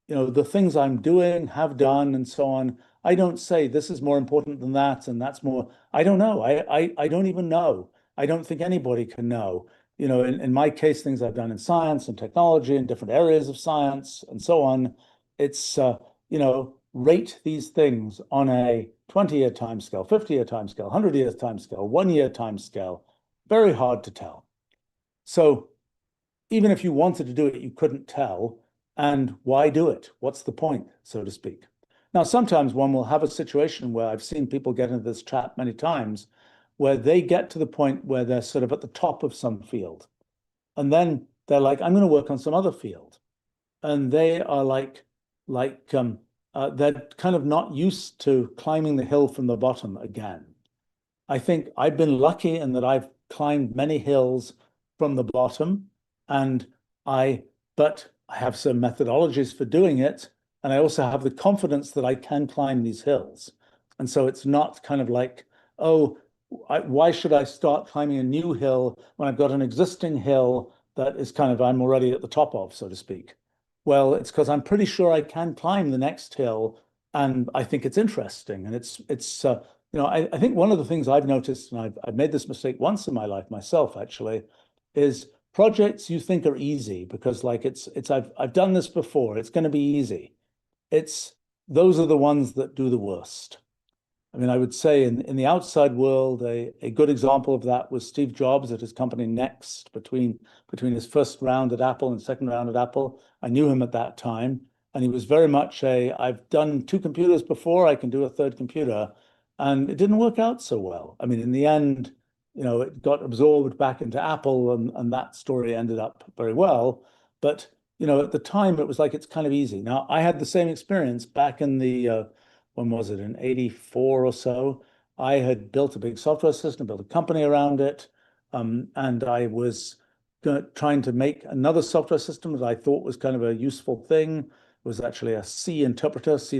the things I'm doing, have done, and so on. I don't say this is more important than that, and that's more. I don't know. I don't even know. I don't think anybody can know. In my case, things I've done in science and technology and different areas of science and so on, it's rate these things on a 20-year time scale, 50-year time scale, 100-year time scale, 1-year time scale. Very hard to tell. So even if you wanted to do it, you couldn't tell. And why do it? What's the point, so to speak? Now, sometimes one will have a situation where I've seen people get into this trap many times, where they get to the point where they're sort of at the top of some field. And then they're like, I'm going to work on some other field. And they are they're kind of not used to climbing the hill from the bottom again. I think I've been lucky in that I've climbed many hills from the bottom, and but I have some methodologies for doing it, and I also have the confidence that I can climb these hills. And so it's not kind of like, oh, why should I start climbing a new hill when I've got an existing hill that is kind of I'm already at the top of, so to speak? Well, it's because I'm pretty sure I can climb the next hill, and I think it's interesting, and I think one of the things I've noticed, and I've made this mistake once in my life myself, actually, is projects you think are easy because like I've done this before, it's going to be easy. Those are the ones that do the worst. I mean, I would say in the outside world, a good example of that was Steve Jobs at his company Next, between his first round at Apple and second round at Apple. I knew him at that time, and he was very much I've done two computers before, I can do a third computer. And it didn't work out so well. I mean, in the end, it got absorbed back into Apple, and that story ended up very well. But, at the time, it was like it's kind of easy. Now, I had the same experience back in when was it, in 84 or so. I had built a big software system, built a company around it, and I was trying to make another software system that I thought was kind of a useful thing. It was actually a C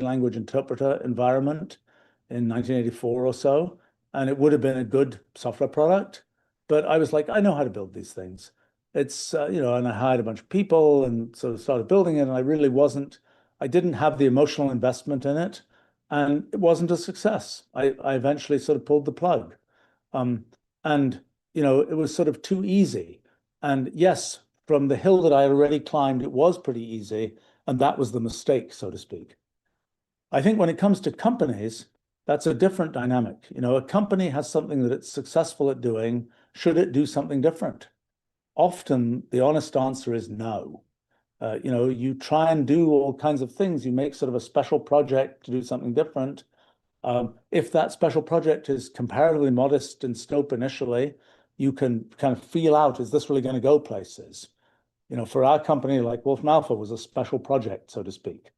language interpreter environment in 1984 or so, and it would have been a good software product. But I was like, I know how to build these things. And I hired a bunch of people and sort of started building it, and I really wasn't I didn't have the emotional investment in it, and it wasn't a success. I eventually sort of pulled the plug. Um, and, it was sort of too easy. And yes, from the hill that I had already climbed, it was pretty easy. And that was the mistake, so to speak. I think when it comes to companies, that's a different dynamic. A company has something that it's successful at doing. Should it do something different? Often the honest answer is no. You try and do all kinds of things. You make sort of a special project to do something different. If that special project is comparatively modest in scope initially, you can kind of feel out, is this really going to go places? For our company, like Wolfram Alpha was a special project, so to speak,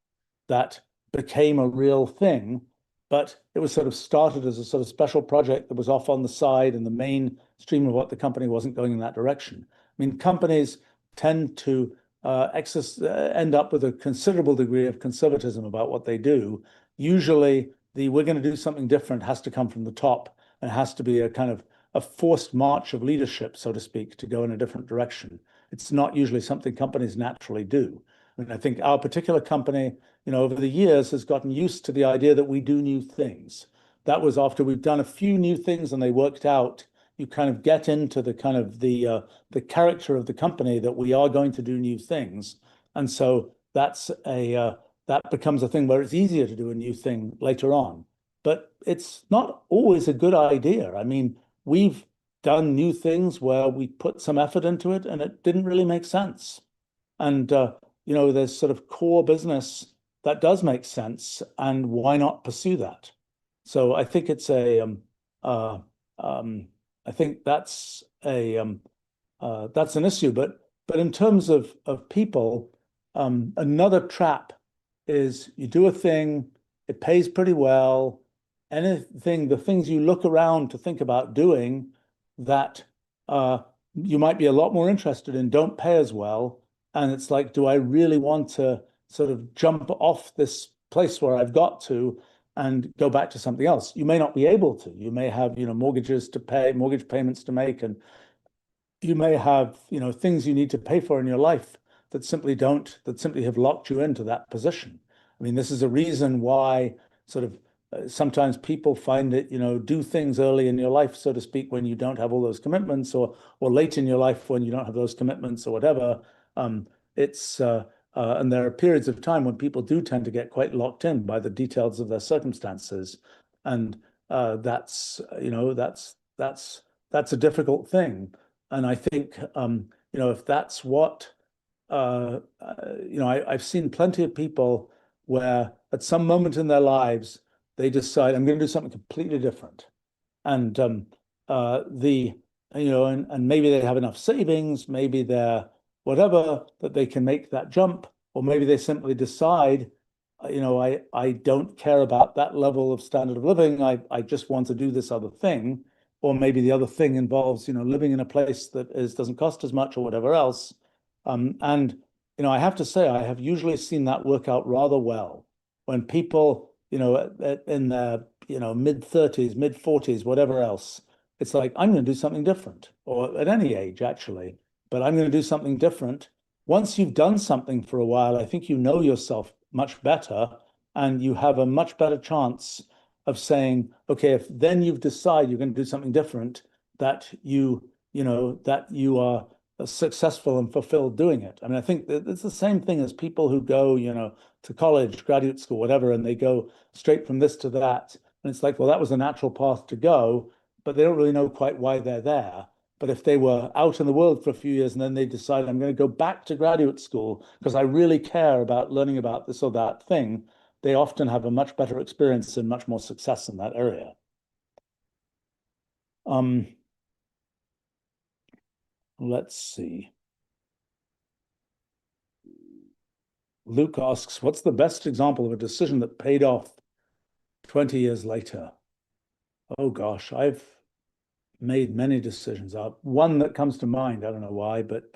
that became a real thing, but it was sort of started as a sort of special project that was off on the side, and the main stream of what the company wasn't going in that direction. I mean, companies tend to end up with a considerable degree of conservatism about what they do. Usually, we're going to do something different has to come from the top, and has to be a kind of a forced march of leadership, so to speak, to go in a different direction. It's not usually something companies naturally do. I mean, I think our particular company, over the years has gotten used to the idea that we do new things. That was after we've done a few new things and they worked out. You kind of get into the kind of the character of the company that we are going to do new things, and so that becomes a thing where it's easier to do a new thing later on. But it's not always a good idea. I mean, we've done new things where we put some effort into it and it didn't really make sense. And there's sort of core business that does make sense, and why not pursue that? So I think it's I think that's an issue. But in terms of people, another trap is you do a thing, it pays pretty well. The things you look around to think about doing that you might be a lot more interested in don't pay as well. And it's like, do I really want to sort of jump off this place where I've got to and go back to something else? You may not be able to. You may have, mortgages to pay, mortgage payments to make, and you may have, things you need to pay for in your life that simply have locked you into that position. I mean, this is a reason why sort of sometimes people find it, do things early in your life, so to speak, when you don't have all those commitments, or late in your life when you don't have those commitments or whatever. And there are periods of time when people do tend to get quite locked in by the details of their circumstances, and that's a difficult thing. And I think if that's what I've seen plenty of people where at some moment in their lives they decide I'm going to do something completely different, and and maybe they have enough savings, maybe they're whatever that they can make that jump, or maybe they simply decide, I don't care about that level of standard of living. I just want to do this other thing, or maybe the other thing involves living in a place that doesn't cost as much or whatever else. And I have to say I have usually seen that work out rather well when people in their mid-30s, mid-40s, whatever else. It's like, I'm going to do something different, or at any age actually, but I'm going to do something different. Once you've done something for a while, I think you know yourself much better, and you have a much better chance of saying, okay, if then you've decided you're going to do something different, that that you are successful and fulfilled doing it. I mean, I think that it's the same thing as people who go, to college, graduate school, whatever, and they go straight from this to that. And it's like, well, that was a natural path to go, but they don't really know quite why they're there. But if they were out in the world for a few years and then they decide, I'm going to go back to graduate school because I really care about learning about this or that thing, they often have a much better experience and much more success in that area. Let's see. Luke asks, what's the best example of a decision that paid off 20 years later? Oh gosh, I've made many decisions. One that comes to mind, I don't know why, but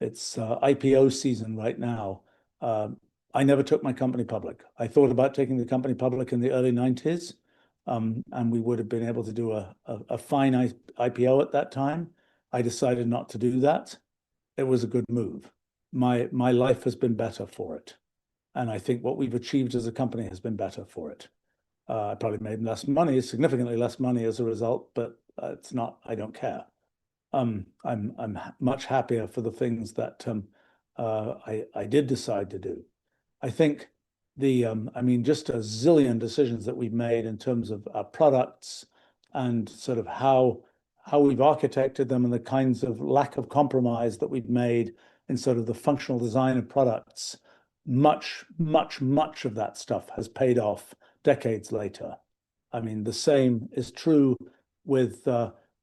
it's IPO season right now. I never took my company public. I thought about taking the company public in the early 90s, and we would have been able to do a fine IPO at that time. I decided not to do that. It was a good move. My life has been better for it. And I think what we've achieved as a company has been better for it. I probably made less money, significantly less money as a result, but it's not, I don't care. I'm much happier for the things that I did decide to do. I think I mean, just a zillion decisions that we've made in terms of our products and sort of how we've architected them and the kinds of lack of compromise that we've made in sort of the functional design of products. Much of that stuff has paid off decades later. I mean, the same is true with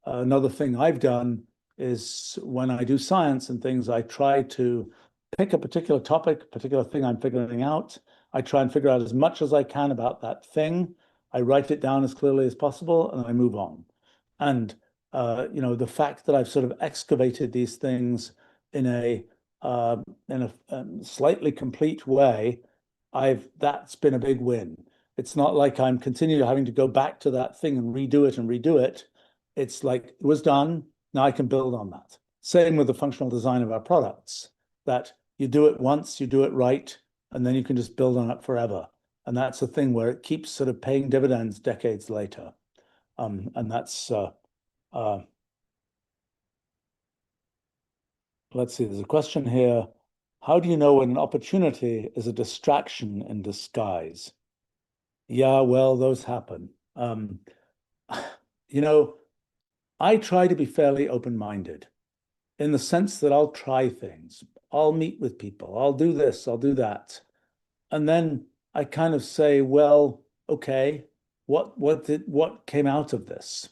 another thing I've done is when I do science and things, I try to pick a particular topic, particular thing I'm figuring out. I try and figure out as much as I can about that thing. I write it down as clearly as possible and I move on. And you know, the fact that I've sort of excavated these things in a slightly complete way, that's been a big win. It's not like I'm continually having to go back to that thing and redo it and redo it. It's like it was done. Now I can build on that. Same with the functional design of our products, that you do it once, you do it right, and then you can just build on it forever. And that's a thing where it keeps sort of paying dividends decades later. And that's, let's see, there's a question here. How do you know when an opportunity is a distraction in disguise? Yeah, well, those happen. You know, I try to be fairly open-minded in the sense that I'll try things. I'll meet with people. I'll do this, I'll do that. And then I kind of say, well, okay, what came out of this?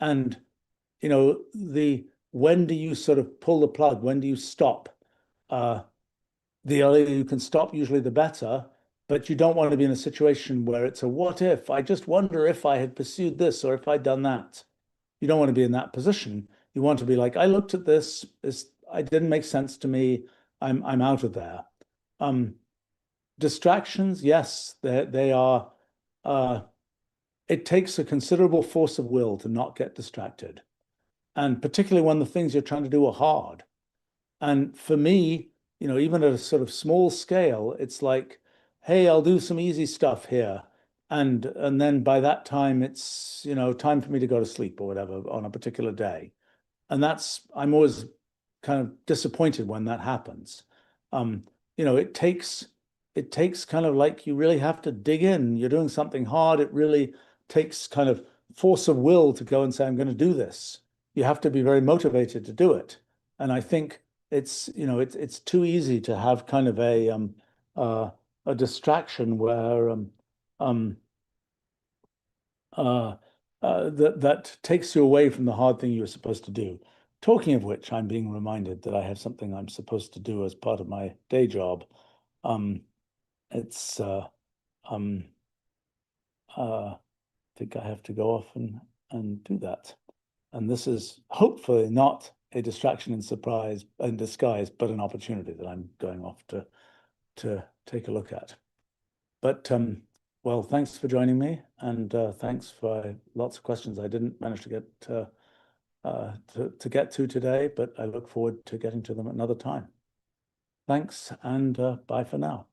And you know, when do you sort of pull the plug? When do you stop? The earlier you can stop, usually the better. But you don't want to be in a situation where it's a what if? I just wonder if I had pursued this or if I'd done that. You don't want to be in that position. You want to be like, I looked at this, it didn't make sense to me. I'm out of there. Distractions, yes, they are. It takes a considerable force of will to not get distracted, and particularly when the things you're trying to do are hard. And for me, you know, even at a sort of small scale, it's like, hey, I'll do some easy stuff here. And then by that time, it's, you know, time for me to go to sleep or whatever on a particular day. And I'm always kind of disappointed when that happens. You know, it takes kind of like you really have to dig in. You're doing something hard. It really takes kind of force of will to go and say, I'm going to do this. You have to be very motivated to do it. And I think it's, you know, it's too easy to have kind of a distraction where that takes you away from the hard thing you're supposed to do. Talking of which, I'm being reminded that I have something I'm supposed to do as part of my day job. It's I think I have to go off and do that. And this is hopefully not a distraction in disguise, but an opportunity that I'm going off to take a look at. But well, thanks for joining me, and thanks for lots of questions I didn't manage to get to today, but I look forward to getting to them another time. Thanks, and bye for now.